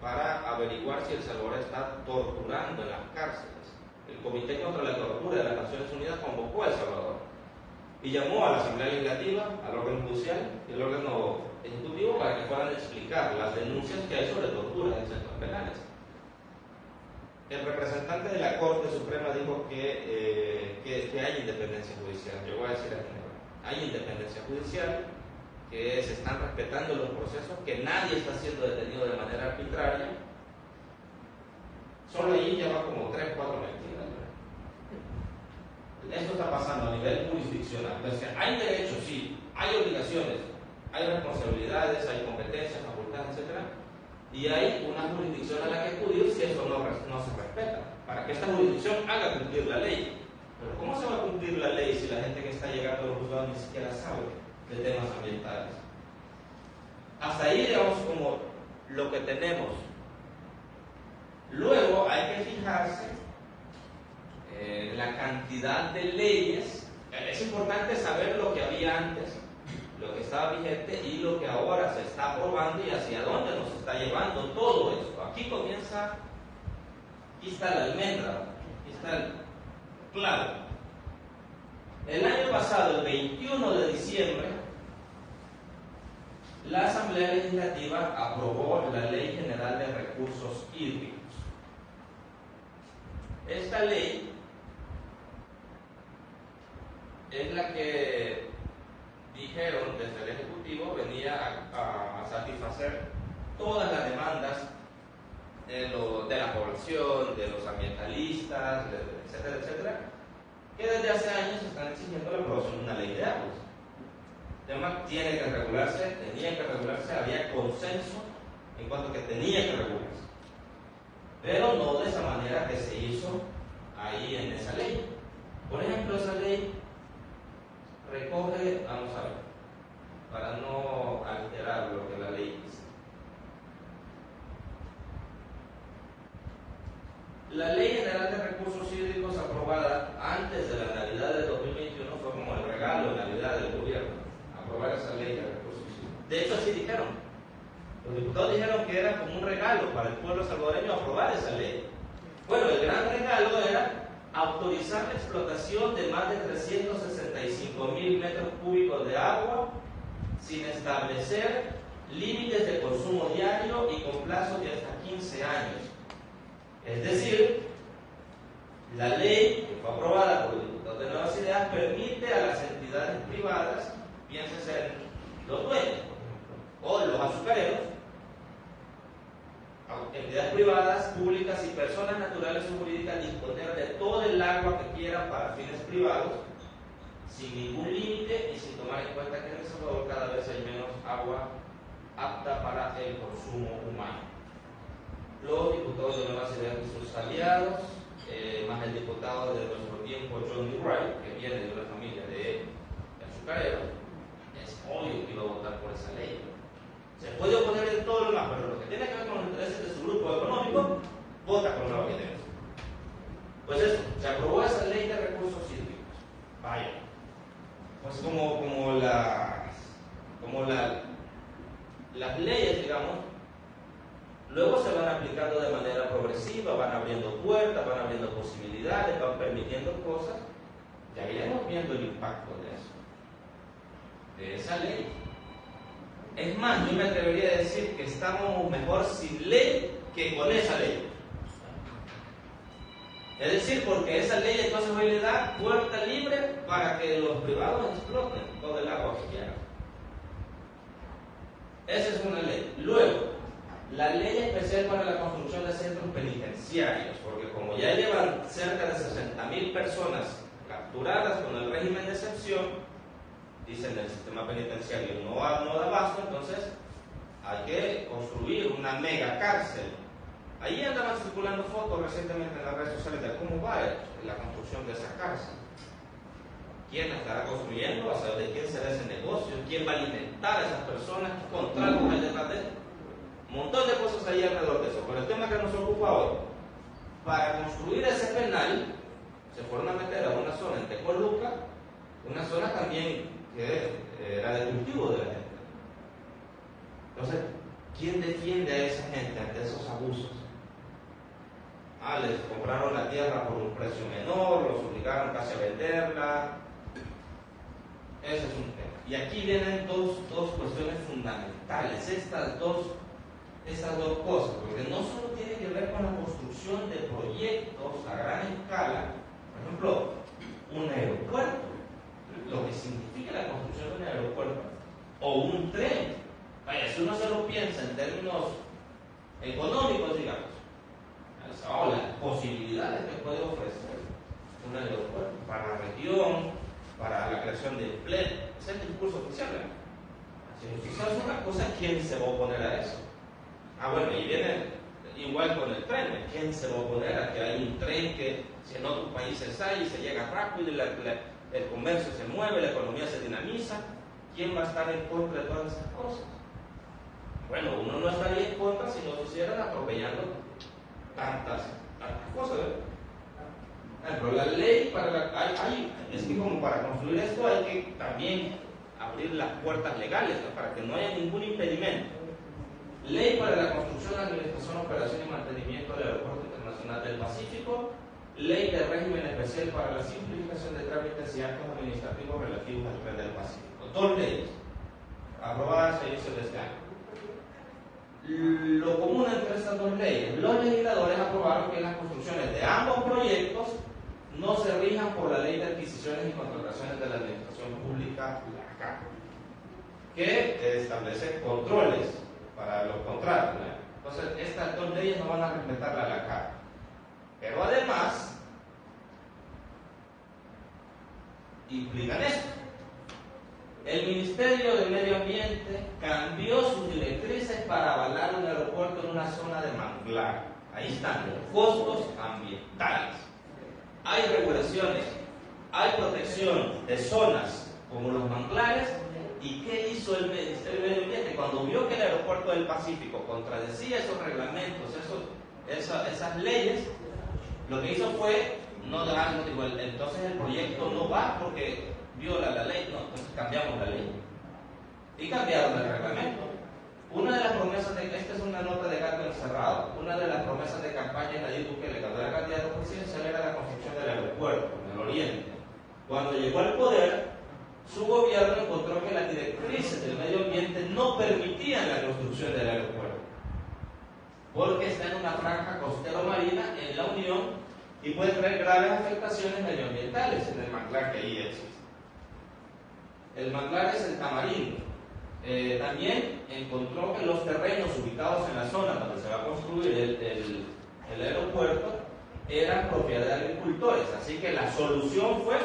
Speaker 2: para averiguar si El Salvador está torturando en las cárceles. El Comité contra la Tortura de las Naciones Unidas convocó a El Salvador y llamó a la Asamblea Legislativa, al órgano judicial y al órgano ejecutivo para que puedan explicar las denuncias que hay sobre tortura en centros penales. el representante de la Corte Suprema dijo que hay independencia judicial. Yo voy a decir aquí, hay independencia judicial, que se están respetando los procesos, que nadie está siendo detenido de manera arbitraria. Solo ahí lleva como 3 o 4 mentiras. Esto está pasando a nivel jurisdiccional. Entonces, hay derechos, sí, hay obligaciones, hay responsabilidades, hay competencias, facultades, etc. Y hay una jurisdicción a la que acudir si eso no se respeta, para que esta jurisdicción haga cumplir la ley. Pero ¿cómo se va a cumplir la ley si la gente que está llegando a los juzgados ni siquiera sabe de temas ambientales? Hasta ahí, digamos, como lo que tenemos. Luego hay que fijarse en la cantidad de leyes. Es importante saber lo que había antes, lo que estaba vigente y lo que ahora se está aprobando y hacia dónde nos está llevando todo esto. Aquí está la almendra, aquí está el clavo. El año pasado, el 21 de diciembre, la Asamblea Legislativa aprobó la Ley General de Recursos Hídricos. Esta ley es la que dijeron desde el Ejecutivo venía a satisfacer todas las demandas de la población, de los ambientalistas, etcétera, etcétera, que desde hace años están exigiendo la aprobación de una ley de aguas. El tema tenía que regularse, había consenso en cuanto a que tenía que regularse, pero no de esa manera que se hizo ahí en esa ley. Por ejemplo, esa ley recoge, vamos a ver, para no alterar lo que la ley dice. La Ley General de Recursos Hídricos aprobada antes de la Navidad de 2021 fue como el regalo de Navidad del gobierno, aprobar esa Ley de Recursos Hídricos. De hecho, así dijeron. Los diputados dijeron que era como un regalo para el pueblo salvadoreño aprobar esa ley. Bueno, el gran regalo era autorizar la explotación de más de 365,000 metros cúbicos de agua sin establecer límites de consumo diario y con plazos de hasta 15 años. Es decir, la ley que fue aprobada por los diputados de Nuevas Ideas permite a las entidades privadas, piénsense en los dueños, por ejemplo, o los azucareros, entidades privadas, públicas y personas naturales o jurídicas disponer de todo el agua que quieran para fines privados, sin ningún límite y sin tomar en cuenta que en El Salvador cada vez hay menos agua apta para el consumo humano. Los diputados de Nuevas Ideas y sus aliados, más el diputado de nuestro tiempo, Johnny Wright, que viene de una familia de azucareros, es obvio que iba a votar por esa ley. Se puede oponer en todo lo demás, pero lo que tiene que ver con los intereses de su grupo económico, vota por Nuevas Ideas. Pues eso, se aprobó esa ley de recursos hídricos. Vaya. Pues las leyes, digamos, luego se van aplicando de manera progresiva, van abriendo puertas, van abriendo posibilidades, van permitiendo cosas, ya iremos viendo el impacto de eso, de esa ley. Es más, yo me atrevería a decir que estamos mejor sin ley que con esa ley. Es decir, porque esa ley entonces hoy le da puerta libre para que los privados exploten todo el agua que quieran. Esa es una ley. Luego, la ley especial para la construcción de centros penitenciarios, porque como ya llevan cerca de 60,000 personas capturadas con el régimen de excepción, dicen el sistema penitenciario no da abasto, entonces hay que construir una mega cárcel. Ahí andaban circulando fotos recientemente en las redes sociales de cómo va la construcción de esa cárcel. ¿Quién la estará construyendo? ¿A saber de quién será ese negocio? ¿Quién va a alimentar a esas personas? ¿Qué contratos hay detrás de eso? Un montón de cosas ahí alrededor de eso. Pero el tema que nos ocupa hoy, para construir ese penal, se fueron a meter a una zona en Tecoluca, una zona también que era de cultivo de la gente. Entonces, ¿quién defiende a esa gente ante esos abusos? Les compraron la tierra por un precio menor, los obligaron casi a venderla. Ese es un tema. Y aquí vienen dos cuestiones fundamentales. Estas dos esas dos cosas, porque no solo tiene que ver con la construcción de proyectos a gran escala, por ejemplo, un aeropuerto, lo que significa la construcción de un aeropuerto, o un tren. Vaya, si uno se lo piensa en términos económicos, digamos, o las posibilidades que puede ofrecer un aeropuerto para la región, para la creación de empleo, ese es el discurso oficial, ¿verdad? Si eso es una cosa, ¿quién se va a oponer a eso? Bueno, y viene igual con el tren. ¿Quién se va a oponer a que hay un tren que si en otros países hay y se llega rápido y el comercio se mueve, la economía se dinamiza? ¿Quién va a estar en contra de todas esas cosas? Bueno, uno no estaría en contra si nos hicieran atropellando tantas cosas, ¿verdad? Pero la ley es que como para construir esto hay que también abrir las puertas legales, ¿no? Para que no haya ningún impedimento. Ley para la construcción, administración, operación y mantenimiento del Aeropuerto Internacional del Pacífico. Ley de régimen especial para la simplificación de trámites y actos administrativos relativos al tren del Pacífico. Dos leyes aprobadas a inicios de este año. Lo común entre estas dos leyes, los legisladores aprobaron que las construcciones de ambos proyectos no se rijan por la Ley de Adquisiciones y Contrataciones de la Administración Pública, la CAP, que establece controles para los contratos, ¿no? Entonces, estas dos leyes no van a respetar la CAP. Pero además, implican esto. El Ministerio de Medio Ambiente cambió sus directrices para avalar un aeropuerto en una zona de manglar. Ahí están los costos ambientales. Hay regulaciones, hay protección de zonas como los manglares. ¿Y qué hizo el Ministerio de Medio Ambiente? Cuando vio que el aeropuerto del Pacífico contradecía esos reglamentos, esas leyes, lo que hizo fue no dar, entonces el proyecto no va porque viola la ley, no, entonces cambiamos la ley. Y cambiaron el reglamento. Una de las promesas esta es una nota de gato encerrado, una de las promesas de campaña de Nayib Bukele cuando era candidato presidencial era la construcción del aeropuerto en el oriente. Cuando llegó al poder, su gobierno encontró que las directrices del medio ambiente no permitían la construcción del aeropuerto, porque está en una franja costero-marina en la Unión y puede traer graves afectaciones medioambientales en el manglar que ahí existe. El manglar es el tamarindo. También encontró que los terrenos ubicados en la zona donde se va a construir el aeropuerto eran propiedad de agricultores, así que la solución fue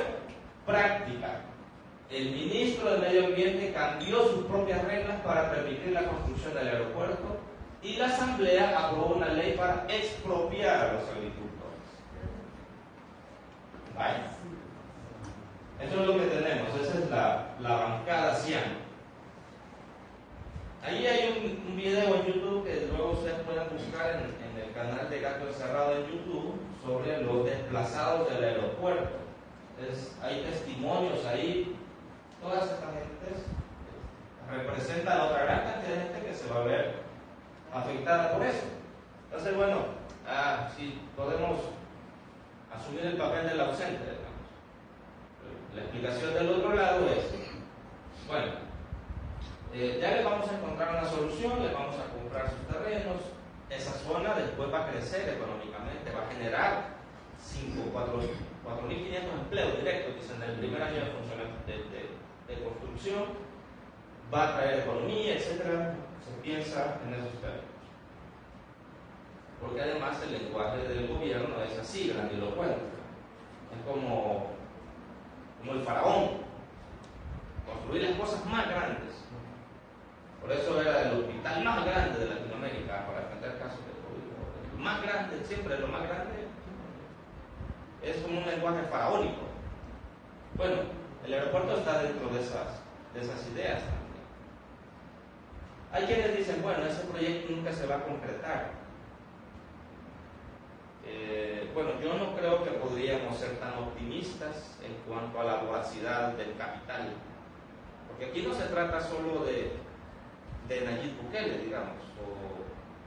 Speaker 2: práctica. El ministro del Medio Ambiente cambió sus propias reglas para permitir la construcción del aeropuerto y la Asamblea aprobó una ley para expropiar a los agricultores. ¿Vale? Eso es lo que tenemos, esa es la bancada cian. Ahí hay un video en YouTube que luego ustedes pueden buscar en el canal de Gato Encerrado en YouTube sobre los desplazados del aeropuerto. Hay testimonios ahí. Todas estas gentes representan a otra gran cantidad de gente que se va a ver afectada por eso. Entonces, bueno, si podemos asumir el papel del ausente, digamos. La explicación del otro lado es, bueno, ya les vamos a encontrar una solución, les vamos a comprar sus terrenos, esa zona después va a crecer económicamente, va a generar 4.500 empleos directos, dicen, en el primer año de funcionamiento de construcción, va a traer economía, etcétera. Se piensa en esos términos. Porque además el lenguaje del gobierno es así, grandilocuente. Es como el faraón. Construir las cosas más grandes. Por eso era el hospital más grande de Latinoamérica para atender casos de COVID. El más grande, siempre lo más grande, es como un lenguaje faraónico. Bueno, el aeropuerto está dentro de esas ideas también. Hay quienes dicen, bueno, ese proyecto nunca se va a concretar. Bueno, yo no creo que podríamos ser tan optimistas en cuanto a la voracidad del capital. Porque aquí no se trata solo de Nayib Bukele, digamos,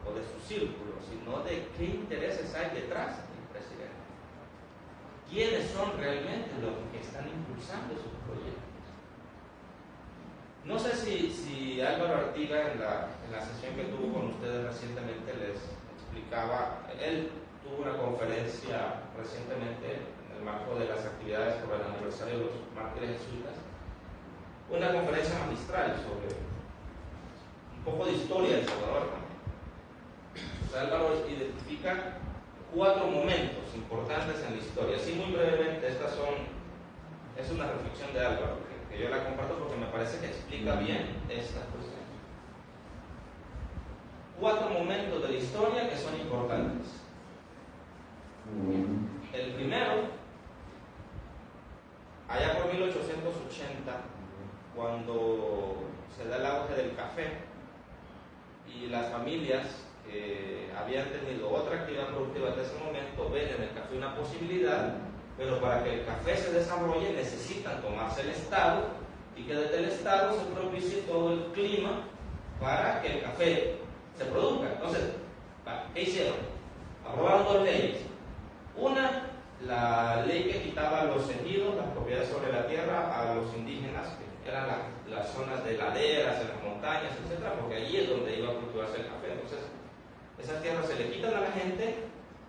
Speaker 2: o de su círculo, sino de qué intereses hay detrás del presidente. ¿Quiénes son realmente los que están impulsando esos proyectos? No sé si Álvaro Artiga en la sesión que tuvo con ustedes recientemente les explicaba, él tuvo una conferencia recientemente en el marco de las actividades por el aniversario de los mártires jesuitas, una conferencia magistral sobre un poco de historia de El Salvador también. O sea, Álvaro identifica 4 momentos importantes en la historia. Así muy brevemente, es una reflexión de Álvaro, que yo la comparto porque me parece que explica bien esta cuestión. 4 momentos de la historia que son importantes. El primero, allá por 1880, cuando se da el auge del café y las familias que habían tenido otra actividad productiva hasta ese momento ven en el café una posibilidad, pero para que el café se desarrolle necesitan tomarse el Estado y que desde el Estado se propicie todo el clima para que el café se produzca. Entonces, ¿qué hicieron? Aprobaron 2 leyes. Una, la ley que quitaba a los ejidos, las propiedades sobre la tierra, a los indígenas, que eran las zonas de laderas, en las montañas, etc., porque allí es donde iba a cultivarse el café. Entonces, esas tierras se le quitan a la gente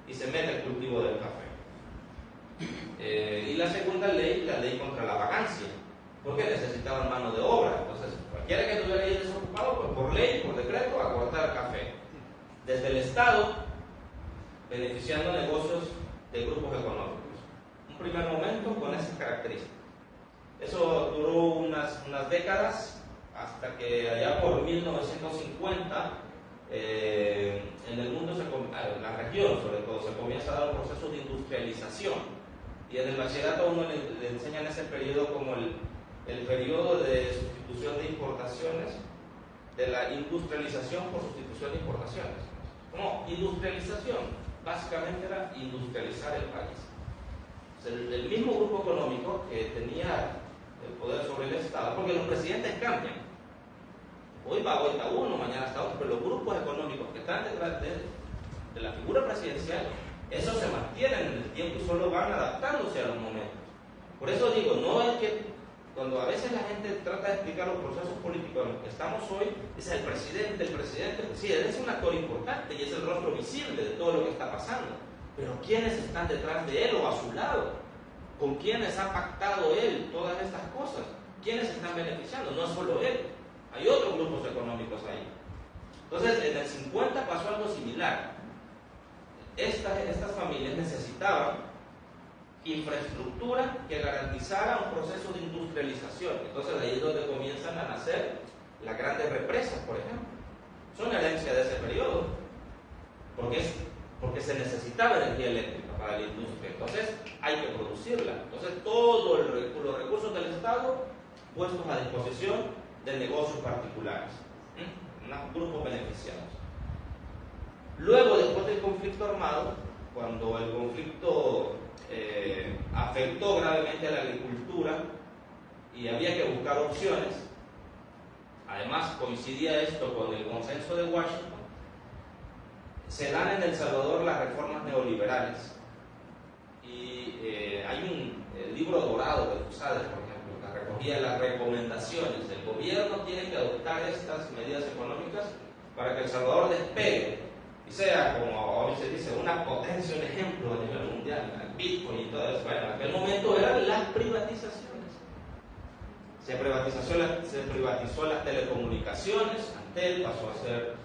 Speaker 2: y se mete el cultivo del café. Y la segunda ley, la ley contra la vacancia, porque necesitaban mano de obra. Entonces, cualquiera que estuviera ahí desocupado, pues por ley, por decreto, a cortar café. Desde el Estado, beneficiando negocios de grupos económicos. Un primer momento con esas características. Eso duró unas décadas, hasta que allá por 1950, en el mundo, en la región sobre todo, se comienza a dar un proceso de industrialización. Y en el bachillerato a uno le enseñan ese periodo como el periodo de sustitución de importaciones, de la industrialización por sustitución de importaciones. Como industrialización, básicamente era industrializar el país. O sea, el mismo grupo económico que tenía el poder sobre el Estado, porque los presidentes cambian. Hoy va uno, mañana está otro, pero los grupos económicos que están detrás de la figura presidencial, esos se mantienen en el tiempo y solo van adaptándose a los momentos. Por eso digo, no es que cuando a veces la gente trata de explicar los procesos políticos en los que estamos hoy, dice el presidente, sí, él es un actor importante y es el rostro visible de todo lo que está pasando, pero ¿quiénes están detrás de él o a su lado? ¿Con quiénes ha pactado él todas estas cosas? ¿Quiénes están beneficiando? No es solo él, hay otros grupos económicos ahí. Entonces, en el 50 pasó algo similar. Estas familias necesitaban infraestructura que garantizara un proceso de industrialización. Entonces ahí es donde comienzan a nacer las grandes represas, por ejemplo. Son herencia de ese periodo, porque se necesitaba energía eléctrica para la industria. Entonces hay que producirla. Entonces todos los recursos del Estado puestos a disposición de negocios particulares, grupos beneficiados. Luego, después del conflicto armado, cuando el conflicto afectó gravemente a la agricultura y había que buscar opciones, además coincidía esto con el consenso de Washington, se dan en El Salvador las reformas neoliberales. Y hay un libro dorado de Fusades, por ejemplo, que recogía las recomendaciones. El gobierno tiene que adoptar estas medidas económicas para que El Salvador despegue y sea, como hoy se dice, una potencia, un ejemplo a nivel mundial, el Bitcoin y todo eso. Bueno, en aquel momento eran las privatizaciones. Se privatizó las telecomunicaciones, Antel pasó a ser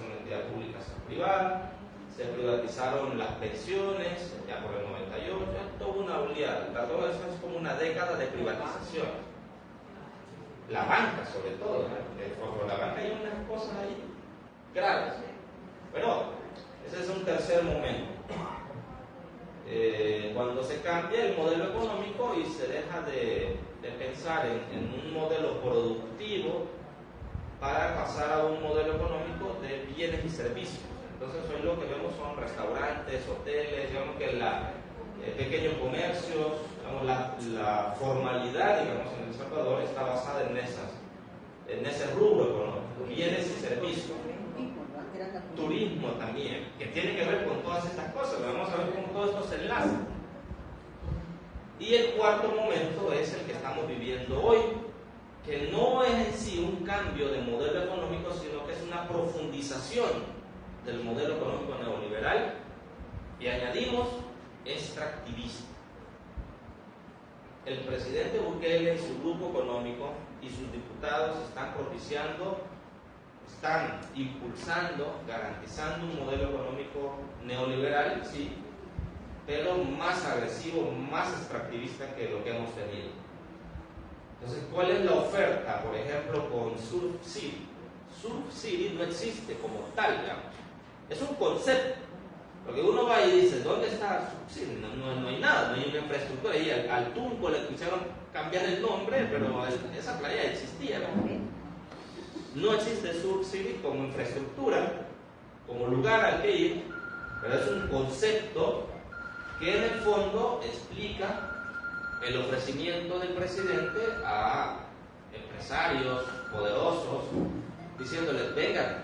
Speaker 2: una entidad pública a ser privada, se privatizaron las pensiones, ya por el 98, ya toda una oleada. Todo eso es como una década de privatización. La banca, sobre todo, por la banca hay unas cosas ahí graves. Pero ese es un tercer momento. Cuando se cambia el modelo económico y se deja de pensar en un modelo productivo para pasar a un modelo económico de bienes y servicios. Entonces hoy lo que vemos son restaurantes, hoteles, digamos que pequeños comercios, digamos, la formalidad, digamos, en El Salvador está basada en ese rubro económico, bienes y servicios. Turismo también, que tiene que ver con todas estas cosas. Vamos a ver cómo todo esto se enlaza. Y el cuarto momento es el que estamos viviendo hoy, que no es en sí un cambio de modelo económico, sino que es una profundización del modelo económico neoliberal, y añadimos extractivista. El presidente Bukele y su grupo económico y sus diputados están propiciando, están impulsando, garantizando un modelo económico neoliberal, sí, pero más agresivo, más extractivista que lo que hemos tenido. Entonces, ¿cuál es la oferta? Por ejemplo, con Surf City. Surf City no existe como tal, digamos. Es un concepto. Porque uno va y dice, ¿dónde está Surf City? No hay nada, no hay una infraestructura. Y al Tunco le quisieron cambiar el nombre, pero esa playa existía, ¿no? No existe Surf City como infraestructura, como lugar al que ir, pero es un concepto que en el fondo explica el ofrecimiento del presidente a empresarios poderosos, diciéndoles, vengan,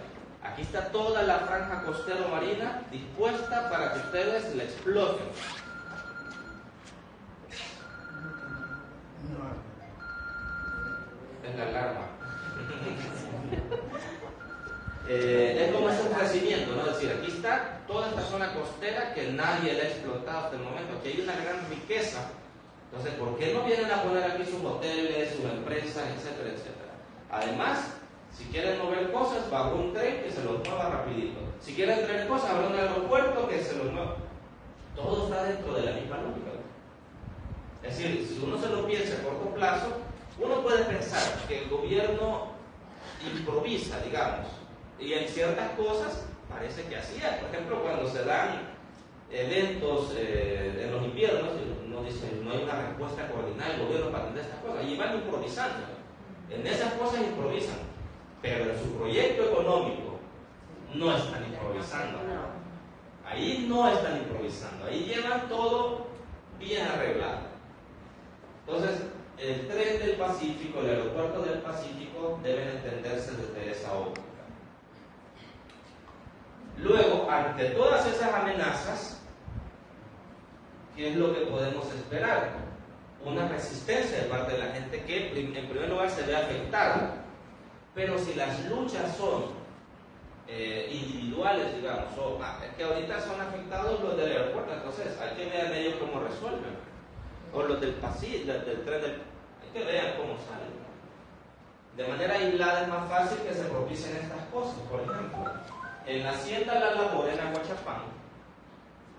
Speaker 2: aquí está toda la franja costero marina dispuesta para que ustedes la exploten. Es la alarma. Es como ese ofrecimiento, ¿no? Es decir, aquí está toda esta zona costera que nadie la ha explotado hasta el momento, aquí hay una gran riqueza. Entonces, ¿por qué no vienen a poner aquí sus hoteles, sus empresas, etcétera, etcétera? Además, si quieren mover cosas, va a haber un tren que se los mueva rapidito. Si quieren traer cosas, habrá un aeropuerto que se los mueva. Todo está dentro de la misma lógica. Es decir, si uno se lo piensa a corto plazo, uno puede pensar que el gobierno improvisa, digamos, y en ciertas cosas parece que así es. Por ejemplo, cuando se dan eventos en los inviernos, uno dice, no hay una respuesta coordinada del gobierno para atender estas cosas, y van improvisando. En esas cosas improvisan, pero en su proyecto económico no están improvisando. Ahí no están improvisando, ahí llevan todo bien arreglado. Entonces, el tren del Pacífico, el aeropuerto del Pacífico deben entenderse desde esa óptica. Luego, ante todas esas amenazas, ¿qué es lo que podemos esperar? Una resistencia de parte de la gente que, en primer lugar, se ve afectada. Pero si las luchas son individuales, digamos, es que ahorita son afectados los del aeropuerto, entonces hay que ver ellos cómo resuelven. O los del Pacífico, del tren del... hay que ver cómo salen. De manera aislada es más fácil que se propicien estas cosas. Por ejemplo, en la hacienda La Labor, en Aguachapán,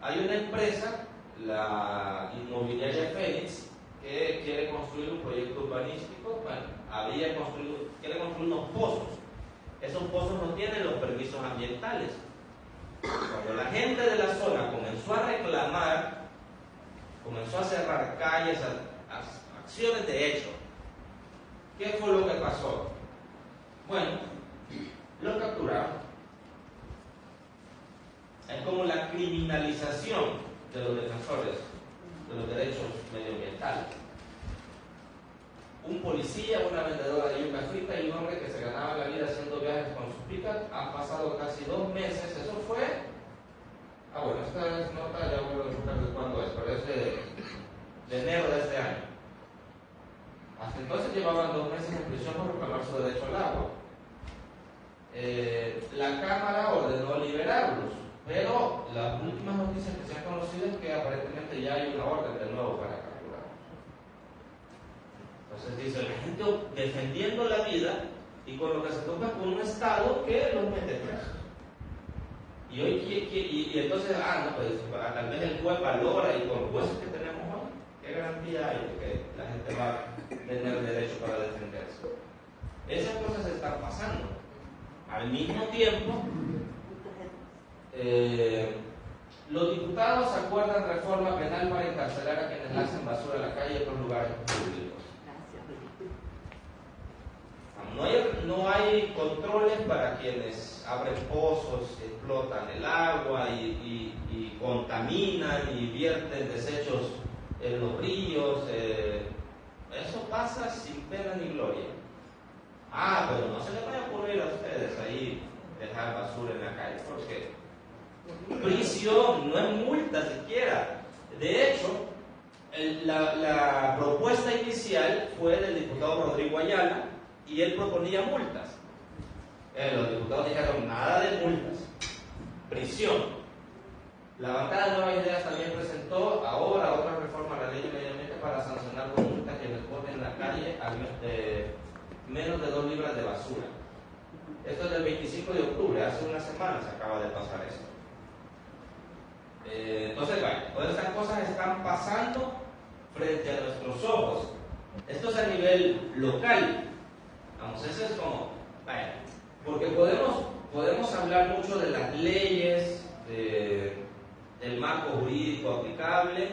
Speaker 2: hay una empresa, la inmobiliaria Fénix, que quiere construir un proyecto urbanístico. Bueno, quiere construir unos pozos. Esos pozos no tienen los permisos ambientales. Cuando la gente de la zona comenzó a reclamar, comenzó a cerrar calles, acciones de hecho, ¿qué fue lo que pasó? Bueno, lo capturaron. Es como la criminalización de los defensores de los derechos medioambientales. Un policía, una vendedora de yuca frita y un hombre que se ganaba la vida haciendo viajes con sus picas han pasado casi 2 meses. Eso fue... bueno, esta nota ya voy a buscar de cuándo es, pero es de enero de este año. Hasta entonces llevaban 2 meses en prisión por reclamar su derecho al agua. La Cámara ordenó liberarlos, pero las últimas noticias que se han conocido es que aparentemente ya hay una orden de nuevo para capturarlos. Entonces dice, la gente defendiendo la vida y con lo que se toca con un Estado que los mete presos. Y hoy, y entonces, no, pues tal vez el juez valora, y con los jueces que tenemos hoy, ¿qué garantía hay de que la gente va a tener derecho para defenderse? Esas cosas están pasando. Al mismo tiempo, los diputados acuerdan reforma penal para encarcelar a quienes hacen basura en la calle y en otros lugares públicos. No hay controles para quienes abren pozos, explotan el agua y contaminan y vierten desechos en los ríos. Eso pasa sin pena ni gloria. Pero no se les vaya a ocurrir a ustedes ahí dejar basura en la calle, porque prisión no es multa siquiera. De hecho, la propuesta inicial fue del diputado Rodrigo Ayala, y él proponía multas. Los diputados dijeron nada de multas, prisión. La bancada de Nuevas Ideas también presentó ahora otra reforma a la ley de medio ambiente para sancionar con multas quienes boten en la calle menos de 2 libras de basura. Esto es del 25 de octubre, hace una semana se acaba de pasar esto. Entonces, vaya, todas estas cosas están pasando frente a nuestros ojos. Esto es a nivel local. Vamos, eso es como, vaya, porque podemos hablar mucho de las leyes, del marco jurídico aplicable,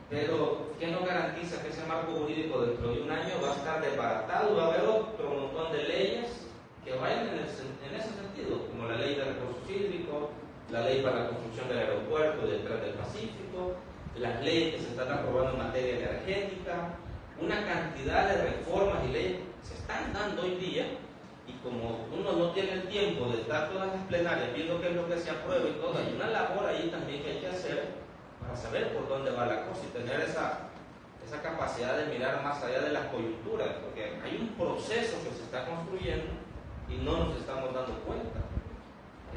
Speaker 2: pero ¿qué nos garantiza que ese marco jurídico dentro de un año va a estar desbaratado? Va a haber otro montón de leyes que vayan en ese sentido, como la ley de recursos hídricos, la ley para la construcción del aeropuerto y del tren del Pacífico, las leyes que se están aprobando en materia energética, una cantidad de reformas y leyes se están dando hoy día, y como uno no tiene el tiempo de estar todas las plenarias viendo qué es lo que se aprueba y todo, hay una labor ahí también que hay que hacer para saber por dónde va la cosa y tener esa capacidad de mirar más allá de las coyunturas, porque hay un proceso que se está construyendo y no nos estamos dando cuenta.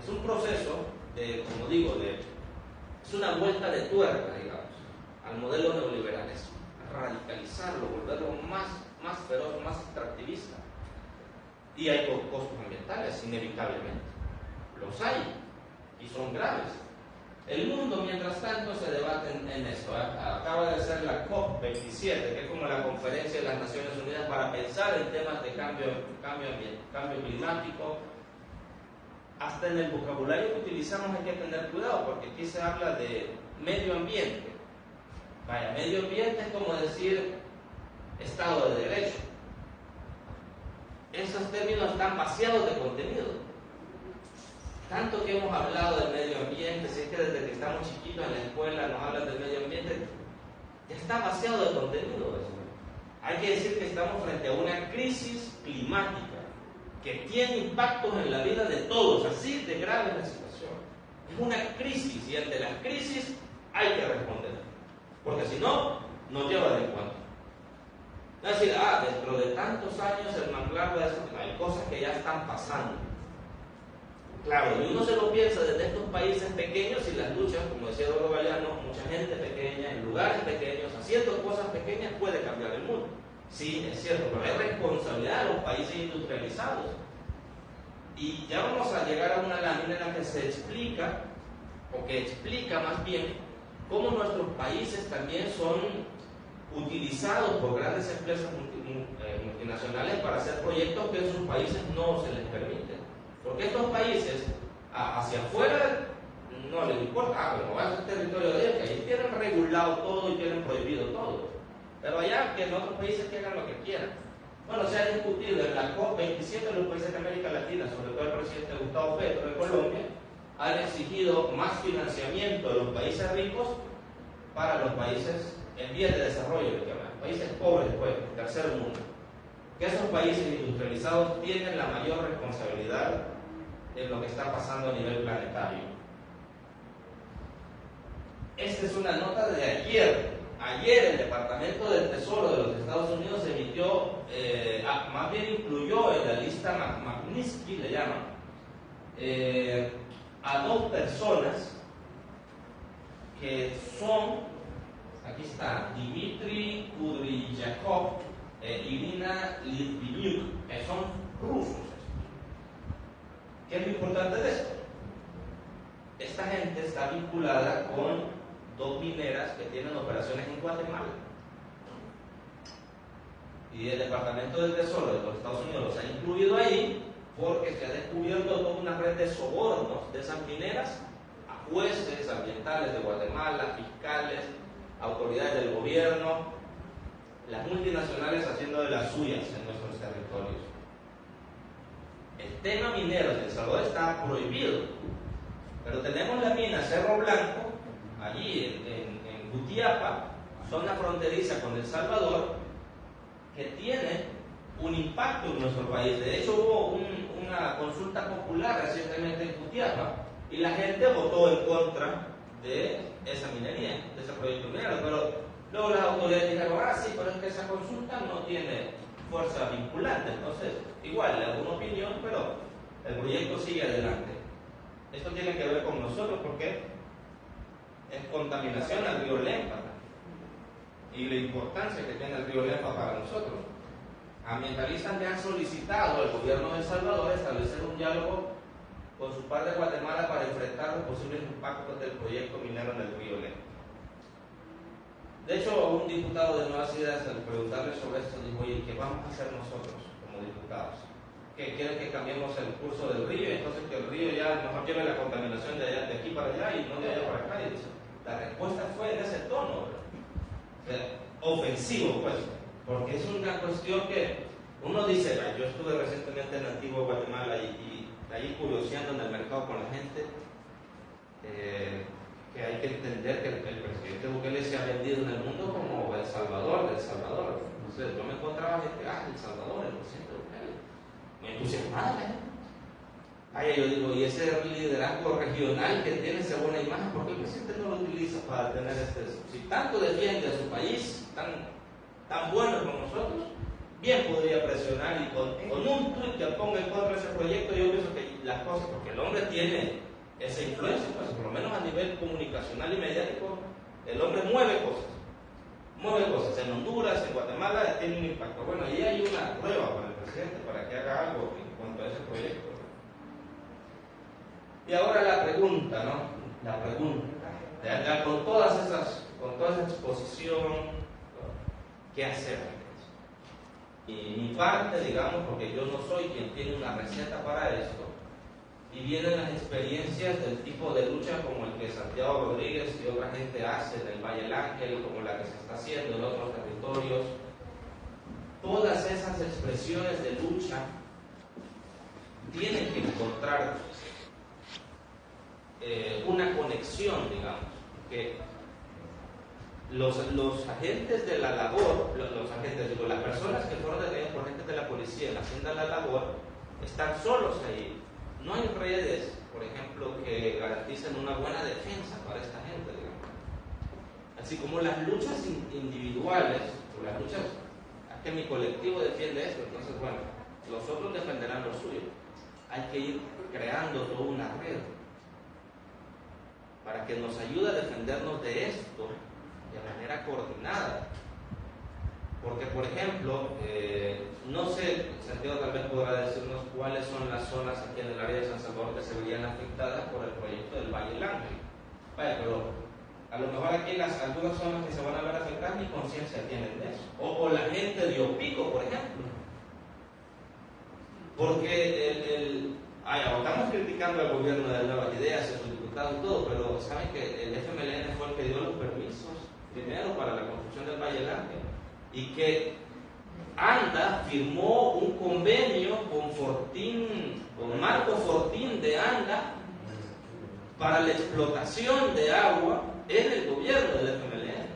Speaker 2: Es un proceso como digo, es una vuelta de tuerca, digamos, al modelo neoliberal, es radicalizarlo, volverlo más feroz, más extractivista. Y hay costos ambientales, inevitablemente. Los hay, y son graves. El mundo, mientras tanto, se debate en esto. Acaba de ser la COP27, que es como la conferencia de las Naciones Unidas para pensar en temas de cambio climático. Hasta en el vocabulario que utilizamos hay que tener cuidado, porque aquí se habla de medio ambiente. Vaya, medio ambiente es como decir Estado de Derecho. Esos términos están vaciados de contenido. Tanto que hemos hablado del medio ambiente, si es que desde que estamos chiquitos en la escuela nos hablan del medio ambiente, ya está vaciado de contenido eso. Hay que decir que estamos frente a una crisis climática que tiene impactos en la vida de todos, así de grave es la situación. Es una crisis y ante la crisis hay que responder, porque si no, nos lleva de encuentro. Es decir, dentro de tantos años el manglar va a decir, hay cosas que ya están pasando. Claro, y uno se lo piensa desde estos países pequeños y las luchas, como decía Eduardo Galeano, mucha gente pequeña, en lugares pequeños, haciendo cosas pequeñas puede cambiar el mundo. Sí, es cierto, pero hay responsabilidad de los países industrializados. Y ya vamos a llegar a una lámina en la que se explica, o que explica más bien, cómo nuestros países también son utilizados por grandes empresas multinacionales para hacer proyectos que en sus países no se les permiten. Porque estos países, hacia afuera, no les importa, como va a ser territorio de ellos, que ahí tienen regulado todo y tienen prohibido todo. Pero allá, que en otros países que hagan lo que quieran. Bueno, se ha discutido en la COP27 de los países de América Latina, sobre todo el presidente Gustavo Petro de Colombia, han exigido más financiamiento de los países ricos para los países en vías de desarrollo, países pobres, pues, tercer mundo. Que esos países industrializados tienen la mayor responsabilidad en lo que está pasando a nivel planetario. Esta es una nota de ayer. Ayer el Departamento del Tesoro de los Estados Unidos emitió, más bien incluyó en la lista Magnitsky, le llaman, a 2 personas que son, aquí está, Dmitry Kudryakov e Irina Litvinuk, que son rusos. ¿Qué es lo importante de esto? Esta gente está vinculada con 2 mineras que tienen operaciones en Guatemala. Y el Departamento del Tesoro de los Estados Unidos los ha incluido ahí porque se ha descubierto toda una red de sobornos de esas mineras a jueces ambientales de Guatemala, fiscales, autoridades del gobierno, las multinacionales haciendo de las suyas en nuestros territorios. El tema minero en El Salvador está prohibido, pero tenemos la mina Cerro Blanco, allí en Jutiapa, zona fronteriza con El Salvador, que tiene un impacto en nuestro país. De hecho, hubo una consulta popular recientemente en Jutiapa y la gente votó en contra de esa minería, de ese proyecto minero, pero luego las autoridades dijeron, sí, pero es que esa consulta no tiene fuerza vinculante. Entonces, igual, le hago una opinión, pero el proyecto sigue adelante. Esto tiene que ver con nosotros porque es contaminación al río Lempa y la importancia que tiene el río Lempa para nosotros. Ambientalistas le han solicitado al gobierno de El Salvador establecer un diálogo con su par de Guatemala para enfrentar los posibles impactos del proyecto minero en el río Lempa. De hecho, un diputado de Nuevas Ideas, al preguntarle sobre esto, dijo: oye, ¿qué vamos a hacer nosotros como diputados? ¿Que quieren que cambiemos el curso del río? Entonces que el río ya mejor lleve la contaminación de aquí para allá y no de allá para acá. Y dice, la respuesta fue en ese tono, ofensivo, pues, porque es una cuestión que uno dice: yo estuve recientemente en Antigua Guatemala y ahí curioseando en el mercado con la gente, que hay que entender que el presidente Bukele se ha vendido en el mundo como El Salvador de El Salvador. Entonces yo me encontraba gente: El Salvador, el presidente Bukele. Me entusiasmaba, yo digo, y ese liderazgo regional que tiene esa buena imagen, ¿por qué el presidente no lo utiliza para tener si tanto defiende a su país, tan bueno como nosotros? Bien podría presionar y con un tuit que ponga en contra de ese proyecto. Yo pienso que las cosas, porque el hombre tiene esa influencia, pues, por lo menos a nivel comunicacional y mediático, el hombre mueve cosas, en Honduras, en Guatemala, tiene un impacto. Bueno, ahí hay una prueba para el presidente para que haga algo en cuanto a ese proyecto. Y ahora la pregunta, ¿no? La pregunta, ya con toda esa exposición, ¿qué hacer? Y mi parte, digamos, porque yo no soy quien tiene una receta para esto, y vienen las experiencias del tipo de lucha como el que Santiago Rodríguez y otra gente hace en el Valle del Ángel, como la que se está haciendo en otros territorios. Todas esas expresiones de lucha tienen que encontrar una conexión, digamos, que los agentes de la labor, las personas que fueron detenidas por agentes de la policía en la hacienda de la labor, están solos ahí. No hay redes, por ejemplo, que garanticen una buena defensa para esta gente, digamos. Así como las luchas individuales, o las luchas, que mi colectivo defiende esto, entonces, bueno, los otros defenderán lo suyo. Hay que ir creando toda una red para que nos ayude a defendernos de esto de manera coordinada. Porque, por ejemplo, no sé, Santiago tal vez podrá decirnos cuáles son las zonas aquí en el área de San Salvador que se verían afectadas por el proyecto del Valle del Ángel. Vaya, pero a lo mejor aquí algunas zonas que se van a ver afectadas ni conciencia tienen de eso. O la gente de Opico, por ejemplo. Porque estamos criticando al gobierno de Nuevas Ideas, a sus diputados y todo, pero saben que el FMLN fue el que dio los permisos primero para la construcción del Valle del Ángel, y que ANDA firmó un convenio con Marco Fortín de ANDA para la explotación de agua en el gobierno del FMLN.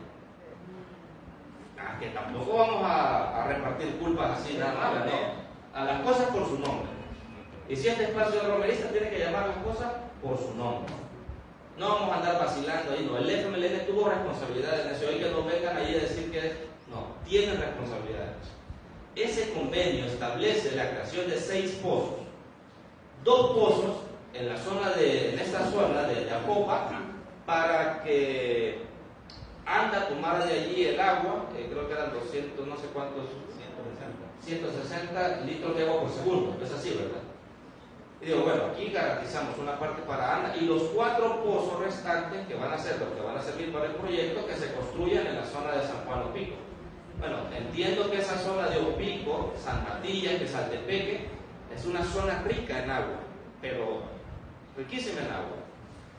Speaker 2: Que tampoco vamos a repartir culpas así nada más, ¿no? A las cosas por su nombre. Y si este espacio de romerista tiene que llamar las cosas por su nombre. No vamos a andar vacilando ahí, no. El FMLN tuvo responsabilidad en eso. Hoy que no vengan ahí a decir que no, tienen responsabilidades. Ese convenio establece la creación de 6 pozos. 2 pozos en esta zona de Apopa, para que ANDA tomara de allí el agua, creo que eran 200, no sé cuántos, 160 litros de agua por segundo, es así, ¿verdad? Y digo, bueno, aquí garantizamos una parte para ANDA y los 4 pozos restantes que van a ser los que van a servir para el proyecto, que se construyan en la zona de San Juan Opico. Bueno, entiendo que esa zona de Opico, San Matías, que Saltepeque, es una zona rica en agua, pero riquísima en agua.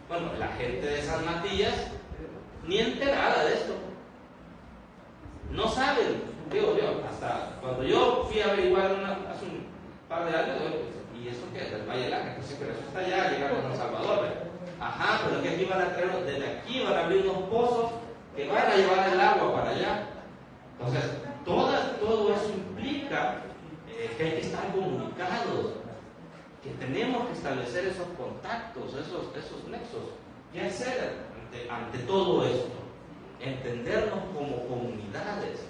Speaker 2: Bueno, la gente de San Matías ni enterada de esto. No saben, digo yo, hasta cuando yo fui a averiguar hace un par de años, ¿y eso qué es? Del Valle del Ángel, entonces, pero eso está allá, llegando a San Salvador, ¿verdad? Ajá, pero que aquí van a traer, desde aquí van a abrir unos pozos que van a llevar el agua para allá. Entonces, todo eso implica que hay que estar comunicados, que tenemos que establecer esos contactos, esos nexos. ¿Qué hacer ante todo esto? Entendernos como comunidades.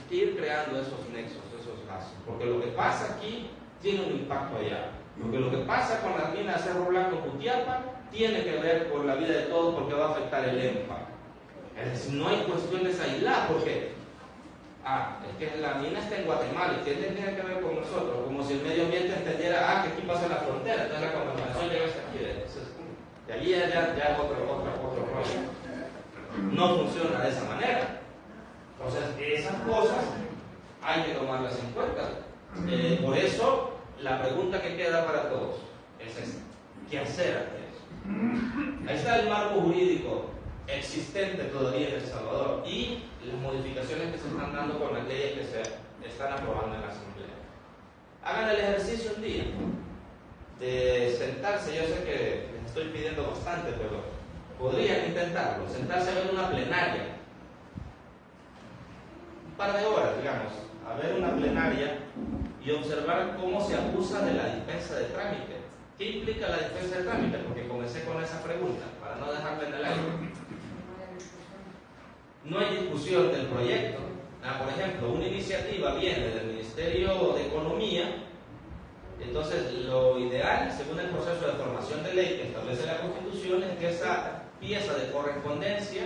Speaker 2: que ir creando esos nexos, esos lazos, porque lo que pasa aquí tiene un impacto allá, porque lo que pasa con la mina de Cerro Blanco en Jutiapa tiene que ver con la vida de todos, porque va a afectar el EMPA. Es decir, no hay cuestiones aisladas, porque es que la mina está en Guatemala y tiene que ver con nosotros, como si el medio ambiente entendiera, que aquí pasa la frontera, entonces la contaminación llega hasta aquí, de allí ya es otro rollo. No funciona de esa manera. Entonces, esas cosas hay que tomarlas en cuenta. Por eso, la pregunta que queda para todos es esta: ¿qué hacer ante eso? Ahí está el marco jurídico existente todavía en El Salvador y las modificaciones que se están dando con las leyes que se están aprobando en la Asamblea. Hagan el ejercicio un día de sentarse. Yo sé que les estoy pidiendo bastante, pero podrían intentarlo, sentarse a ver una plenaria, un par de horas, digamos, a ver una plenaria y observar cómo se abusa de la dispensa de trámite. ¿Qué implica la dispensa de trámite? Porque comencé con esa pregunta, para no dejarla en el aire. No hay discusión del proyecto. Por ejemplo, una iniciativa viene del Ministerio de Economía. Entonces, lo ideal, según el proceso de formación de ley que establece la Constitución, es que esa pieza de correspondencia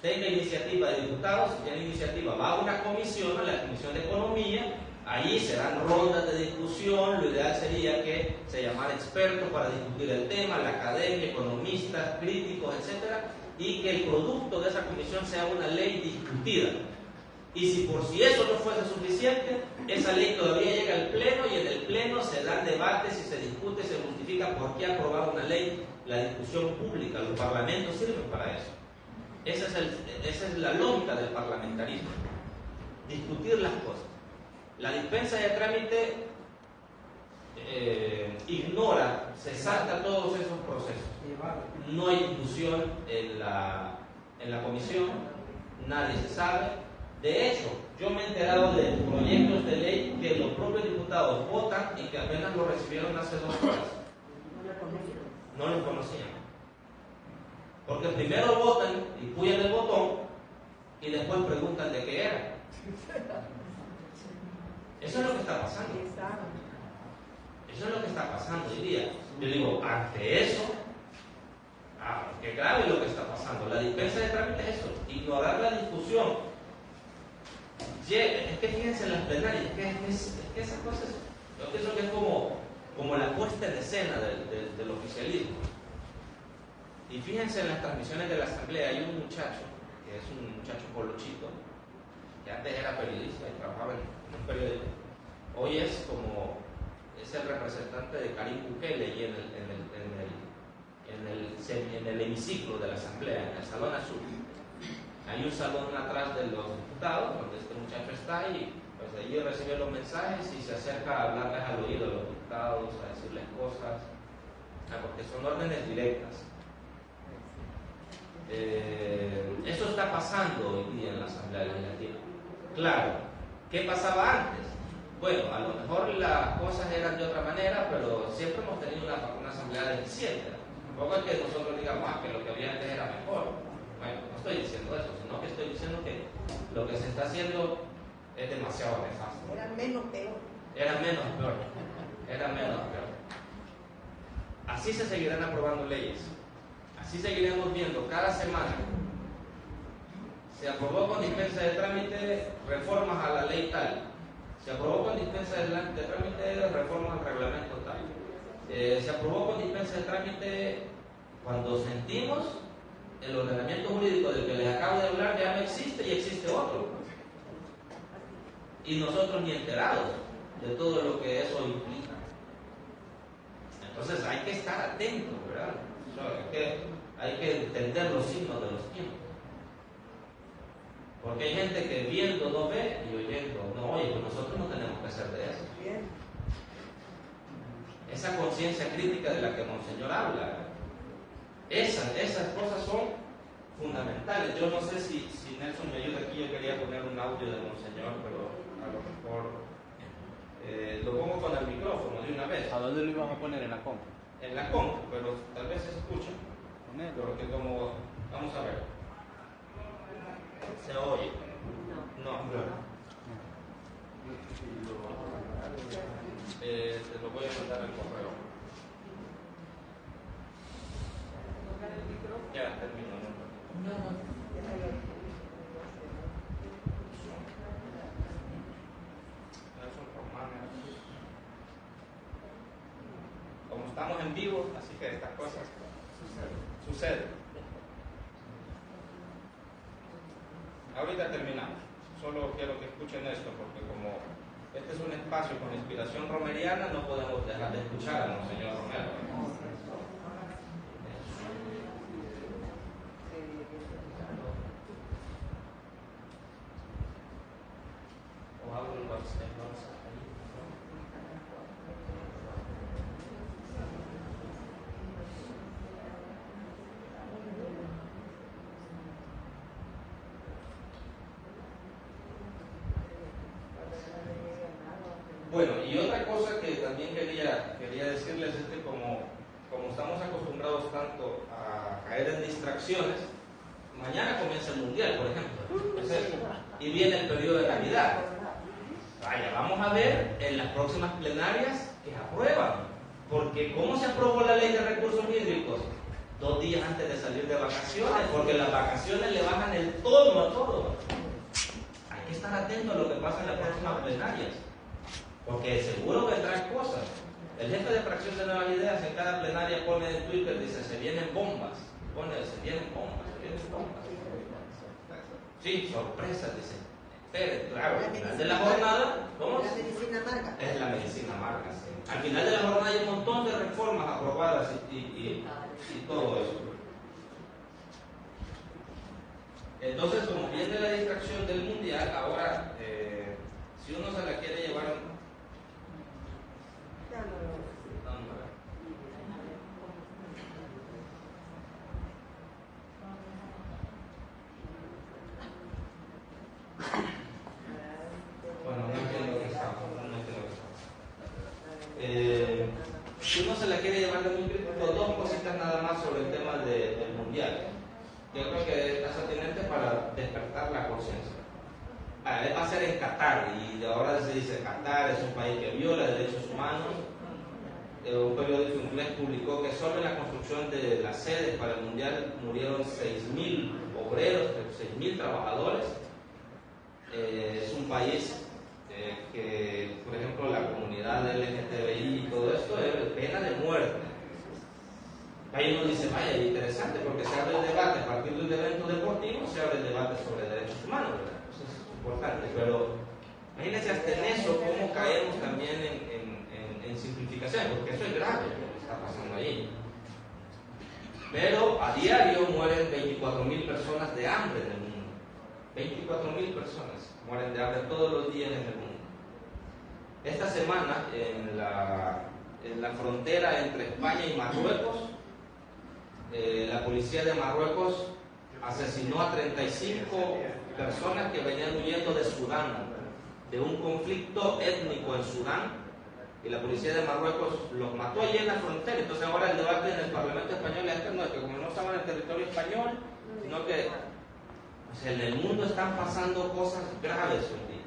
Speaker 2: tenga iniciativa de diputados. Si tiene iniciativa, va a una comisión, a la Comisión de Economía. Allí se dan rondas de discusión. Lo ideal sería que se llamara expertos para discutir el tema, la academia, economistas, críticos, etcétera, y que el producto de esa comisión sea una ley discutida. Y si eso no fuese suficiente, esa ley todavía llega al Pleno, y en el Pleno se dan debates y se discute y se justifica por qué aprobar una ley. La discusión pública, los parlamentos sirven para eso. Esa es la lógica del parlamentarismo: discutir las cosas. La dispensa de trámite ignora, se salta todos esos procesos. No hay discusión en la comisión, nadie se sabe. De hecho, yo me he enterado de proyectos de ley que los propios diputados votan y que apenas lo recibieron hace 2 horas. No los conocían. Porque primero votan y puyan el botón y después preguntan de qué era. Eso es lo que está pasando. Eso es lo que está pasando hoy día. Yo digo, ante eso, qué grave lo que está pasando. La dispensa de trámite es eso, ignorar la discusión. Es que fíjense en las plenarias, es que esas cosas, yo pienso que es como la puesta en escena del oficialismo. Y fíjense en las transmisiones de la Asamblea, hay un muchacho, que es un muchacho colochito, que antes era periodista y trabajaba en un periódico. Hoy es el representante de Karim Bukele y en el hemiciclo de la Asamblea, en el Salón Azul. Hay un salón atrás de los diputados donde este muchacho está, y pues allí recibe los mensajes y se acerca a hablarles al oído de los diputados, a decirles cosas, porque son órdenes directas. Eso está pasando hoy día en la Asamblea Legislativa. Claro, ¿qué pasaba antes? Bueno, a lo mejor las cosas eran de otra manera, pero siempre hemos tenido una Asamblea deficiente. Tampoco es que nosotros digamos que lo que había antes era mejor. Bueno, no estoy diciendo eso, sino que estoy diciendo que lo que se está haciendo es demasiado nefasto.
Speaker 4: Era menos peor.
Speaker 2: Era menos peor. Así se seguirán aprobando leyes. Así seguiremos viendo cada semana. Se aprobó con dispensa de trámite reformas a la ley tal. Se aprobó con dispensa de trámite reformas al reglamento tal. Se aprobó con dispensa de trámite cuando sentimos el ordenamiento jurídico del que les acabo de hablar ya no existe y existe otro. Y nosotros ni enterados de todo lo que eso implica. Entonces hay que estar atentos, ¿verdad? Hay que entender los signos de los tiempos. Porque hay gente que viendo no ve y oyendo no oye, pues nosotros no tenemos que hacer de eso. Esa conciencia crítica de la que Monseñor habla, esas cosas son fundamentales. Yo no sé si Nelson me ayuda aquí. Yo quería poner un audio de Monseñor, pero a lo mejor lo pongo con el micrófono de una vez.
Speaker 3: ¿A dónde lo íbamos a poner? ¿En la compu?
Speaker 2: En la compu, pero tal vez se escucha. Porque como, vamos a ver, ¿se oye? No. Te lo voy a mandar al correo. Ya termino, ¿no? Como estamos en vivo, así que estas cosas suceden. Ahorita terminamos. Solo quiero que escuchen esto, porque como este es un espacio con inspiración romeriana, no podemos dejar de escuchar a Monseñor Romero. O hago un WhatsApp. Bueno, y otra cosa que también quería decirles es que como estamos acostumbrados tanto a caer en distracciones, mañana comienza el Mundial, por ejemplo, y viene el periodo de Navidad. Vaya, vamos a ver en las próximas plenarias que aprueban, porque ¿cómo se aprobó la ley de recursos hídricos? 2 días antes de salir de vacaciones, porque las vacaciones le bajan el tono a todo. Hay que estar atento a lo que pasa en las próximas plenarias, porque seguro vendrán cosas. El jefe de fracción de Nuevas Ideas en cada plenaria pone en Twitter, dice, se vienen bombas. Se vienen bombas. Sí, sorpresas, dice. Pero, claro, al final de la jornada, ¿cómo?
Speaker 4: La medicina amarga.
Speaker 2: Es la medicina amarga, sí. Al final de la jornada hay un montón de reformas aprobadas y todo eso. Entonces, como viene la distracción del Mundial, ahora, si uno se la quiere llevar... Bueno, no entiendo lo que está. Si uno se la quiere llevar de muy crítico, 2 cositas nada más sobre el tema del Mundial. Yo creo que es atinente para despertar la conciencia. Va a ser en Qatar, y ahora se dice Qatar es un país que viola derechos humanos. Un periódico inglés publicó que solo en la construcción de las sedes para el Mundial murieron 6.000 obreros, 6.000 trabajadores. Es un país que, por ejemplo, la comunidad LGTBI y todo esto es pena de muerte. Ahí uno dice, vaya, interesante, porque se abre el debate a partir de un evento deportivo, se abre el debate sobre derechos humanos, ¿verdad? Eso es importante, pero imagínense hasta en eso, cómo caemos también en simplificación, porque eso es grave lo que está pasando ahí. Pero a diario mueren 24.000 personas de hambre en el mundo. 24.000 personas mueren de hambre todos los días en el mundo. Esta semana, en la frontera entre España y Marruecos, la policía de Marruecos asesinó a 35 personas que venían huyendo de Sudán, de un conflicto étnico en Sudán, y la policía de Marruecos los mató allí en la frontera. Entonces ahora el debate en el Parlamento español es que como no estaban en el territorio español, sino que en el mundo están pasando cosas graves hoy día.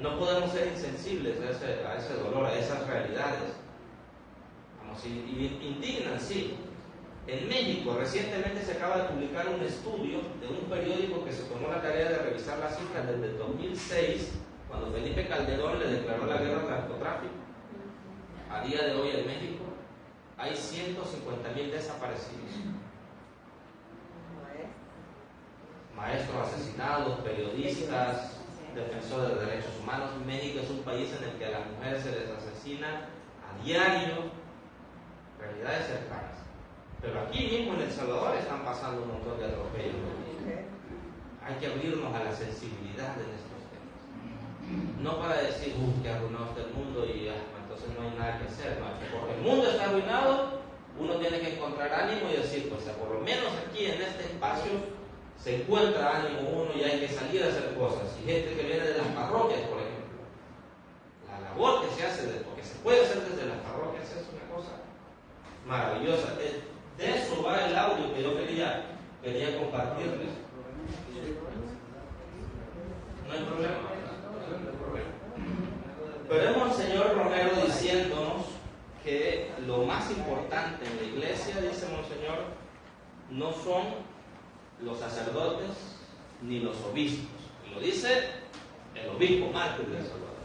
Speaker 2: No podemos ser insensibles a ese dolor, a esas realidades. Vamos, y indignan, sí. En México recientemente se acaba de publicar un estudio de un periódico que se tomó la tarea de revisar las cifras desde el 2006, cuando Felipe Calderón le declaró la guerra al narcotráfico. A día de hoy en México hay 150.000 desaparecidos. Maestros asesinados, periodistas, defensores de derechos humanos. México es un país en el que a las mujeres se les asesina a diario, realidades cercanas. Pero aquí mismo en El Salvador están pasando un montón de atropellos. Hay que abrirnos a la sensibilidad de estos temas. No para decir, que arruinó este mundo y entonces no hay nada que hacer. No, porque el mundo está arruinado, uno tiene que encontrar ánimo y decir, pues por lo menos aquí en este espacio se encuentra ánimo uno y hay que salir a hacer cosas. Y gente que viene de las parroquias, por ejemplo. La labor que se hace, porque se puede hacer desde las parroquias, es una cosa maravillosa. De eso va el audio que yo quería compartirles. No hay problema, ¿verdad? No hay problema. no son los sacerdotes ni los obispos. Lo dice el obispo mártir de El Salvador.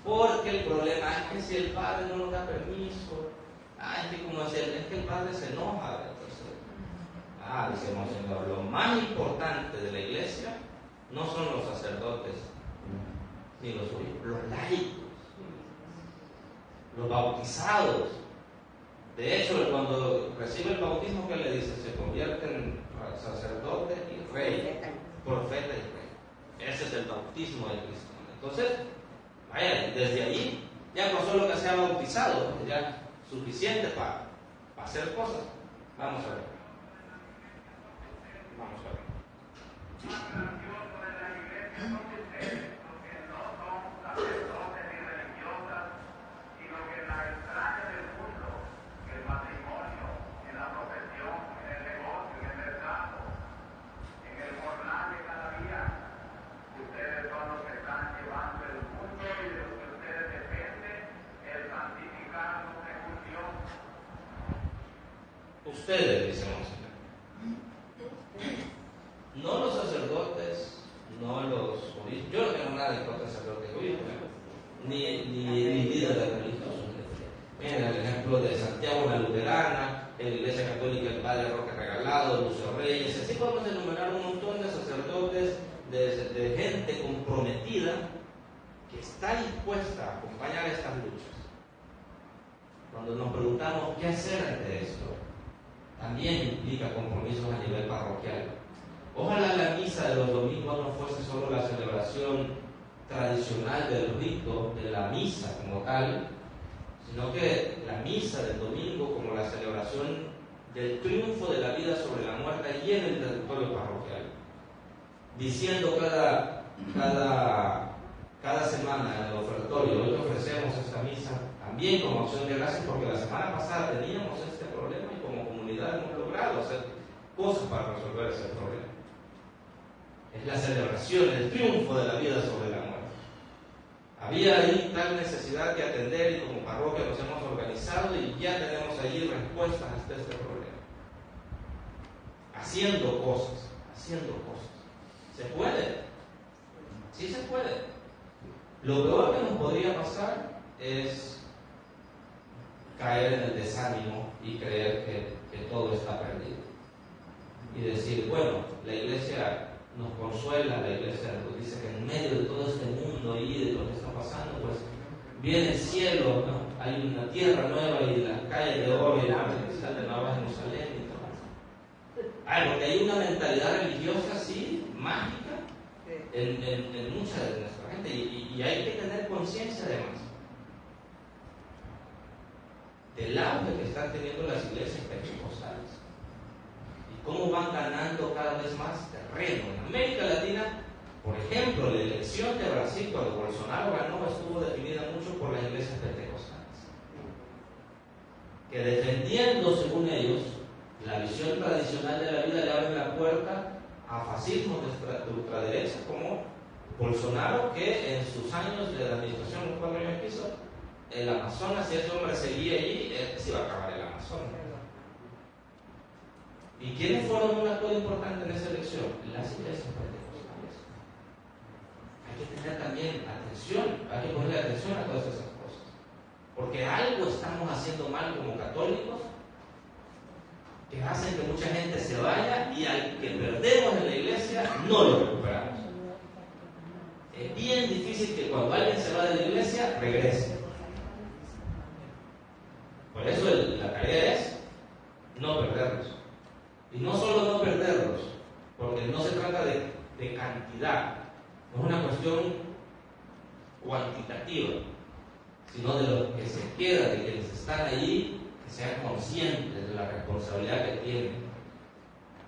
Speaker 2: Porque el problema es que si el padre no nos da permiso, es que como es que el padre se enoja. Entonces, dice Monseñor, lo más importante de la iglesia no son los sacerdotes ni los obispos, los laicos, los bautizados. De hecho, cuando recibe el bautismo, ¿qué le dice? Se convierte en sacerdote y rey, profeta y rey. Ese es el bautismo del cristiano. Entonces, vaya, desde ahí ya no solo que sea bautizado, ya suficiente para hacer cosas. Vamos a ver. Ustedes, dice Monseñor. No los sacerdotes, no los obispos. Yo no tengo nada en contra de sacerdotes y obispos, ni líderes religiosos. Miren el ejemplo de Santiago la Luterana, en la Iglesia Católica el Padre Roque Regalado, Lucio Reyes. Así podemos enumerar un montón de sacerdotes, de gente comprometida que está dispuesta a acompañar estas luchas. Cuando nos preguntamos qué hacer ante esto, también implica compromisos a nivel parroquial. Ojalá la misa de los domingos no fuese solo la celebración tradicional del rito de la misa como tal, sino que la misa del domingo como la celebración del triunfo de la vida sobre la muerte y en el territorio parroquial, diciendo cada semana en el ofertorio: hoy ofrecemos esta misa también como acción de gracias porque la semana pasada teníamos este problema y como comunidad hemos logrado hacer cosas para resolver ese problema. Es la celebración, el triunfo de la vida sobre la muerte. Había ahí tal necesidad que atender y como parroquia nos hemos organizado y ya tenemos allí respuestas a este problema. Haciendo cosas. ¿Se puede? Sí se puede. Lo peor que nos podría pasar es caer en el desánimo y creer que todo está perdido. Y decir, bueno, la iglesia nos consuela, la iglesia nos dice que en medio de todo este mundo y de lo que está pasando, pues viene el cielo, ¿no? Hay una tierra nueva y las calles de oro y la de Nueva Jerusalén y todo. Porque hay una mentalidad religiosa así, mágica, en mucha de nuestra gente, y hay que tener conciencia además del auge que están teniendo las iglesias pentecostales y cómo van ganando cada vez más terreno. En América Latina, por ejemplo, la elección de Brasil cuando Bolsonaro ganó estuvo definida mucho por las iglesias pentecostales, que defendiendo, según ellos, la visión tradicional de la vida, le abren la puerta a fascismos de ultraderecha como Bolsonaro, que en sus años de la administración, los 4 años que hizo, el Amazonas, si ese hombre seguía allí, se iba a acabar el Amazonas. ¿Y quiénes fueron un actor importante en esa elección? Las iglesias pentecostales. Hay que tener también atención, hay que ponerle atención a todas esas cosas. Porque algo estamos haciendo mal como católicos que hacen que mucha gente se vaya y al que perdemos en la iglesia no lo recuperamos. Es bien difícil que cuando alguien se va de la iglesia regrese. Por eso la tarea es no perderlos. Y no solo no perderlos, porque no se trata de cantidad, no es una cuestión cuantitativa, sino de los que se quedan, de quienes están allí, que sean conscientes de la responsabilidad que tienen.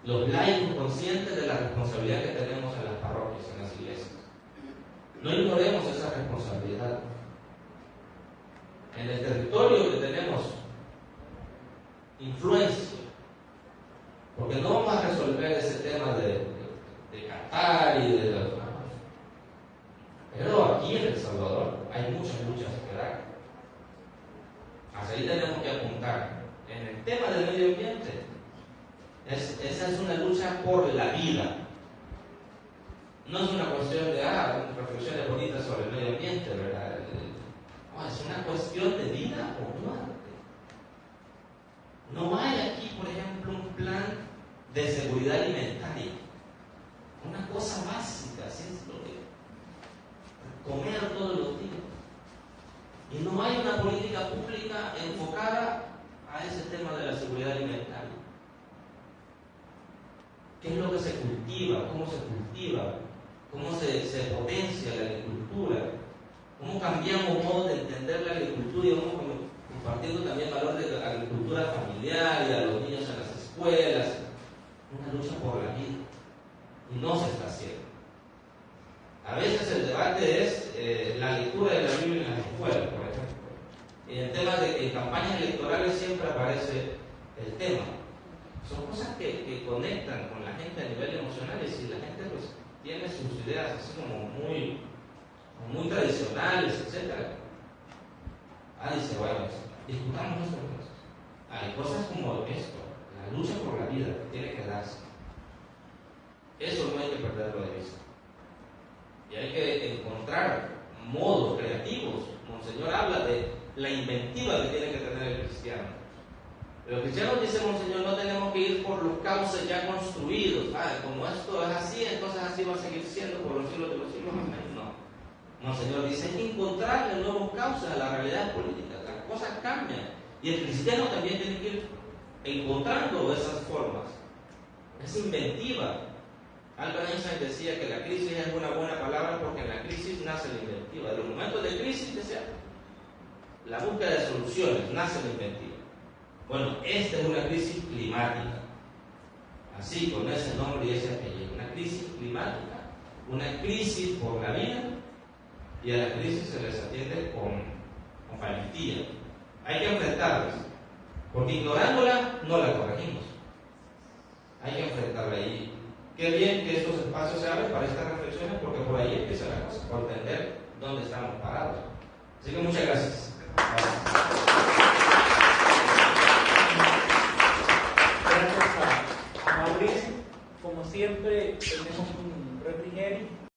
Speaker 2: Los laicos conscientes de la responsabilidad que tenemos en las parroquias, en las iglesias. No ignoremos esa responsabilidad. En el territorio que tenemos influencia, porque no vamos a resolver ese tema de Qatar y de los... Pero aquí en El Salvador hay muchas luchas que dar. Hacia ahí tenemos que apuntar. En el tema del medio ambiente es No es una cuestión de reflexiones bonitas sobre el medio ambiente, ¿verdad? No, es una cuestión de vida o muerte. No hay aquí, por ejemplo, un plan de seguridad alimentaria. Una cosa básica, así es lo que comer todos los días. Y no hay una política pública enfocada a ese tema de la seguridad alimentaria. ¿Qué es lo que se cultiva? ¿Cómo se cultiva? ¿Cómo se potencia la agricultura? ¿Cómo cambiamos modo de entender la agricultura y vamos compartiendo también valor de la agricultura familiar y a los niños en las escuelas? Una lucha por la vida. Y no se está haciendo. A veces el debate es la lectura de la Biblia en las escuelas, por ejemplo. Y en temas en campañas electorales siempre aparece el tema. Son cosas que conectan con la gente a nivel emocional, y si la gente pues tiene sus ideas así como muy tradicionales, etc. Dice, bueno, discutamos estas cosas. Hay cosas como esto, la lucha por la vida que tiene que darse. Eso no hay que perderlo de vista. Y hay que encontrar modos creativos. Monseñor habla de la inventiva que tiene que tener el cristiano. Los cristianos, dice Monseñor, no tenemos que ir por los cauces ya construidos. Como esto es así, entonces así va a seguir siendo por los siglos de los siglos. No. Monseñor dice, hay que encontrarle nuevos cauces a la realidad política. Las cosas cambian. Y el cristiano también tiene que ir encontrando esas formas. Es inventiva. Albert Einstein decía que la crisis es una buena palabra porque en la crisis nace la inventiva. De los momentos de crisis, decía, la búsqueda de soluciones, nace la inventiva. Bueno, esta es una crisis climática, así con ese nombre y ese apellido, una crisis climática, una crisis por la vida, y a la crisis se les atiende con valentía. Hay que enfrentarlas, porque ignorándola no la corregimos. Hay que enfrentarla, y qué bien que estos espacios se abren para estas reflexiones, porque por ahí empieza la cosa, por entender dónde estamos parados. Así que muchas gracias.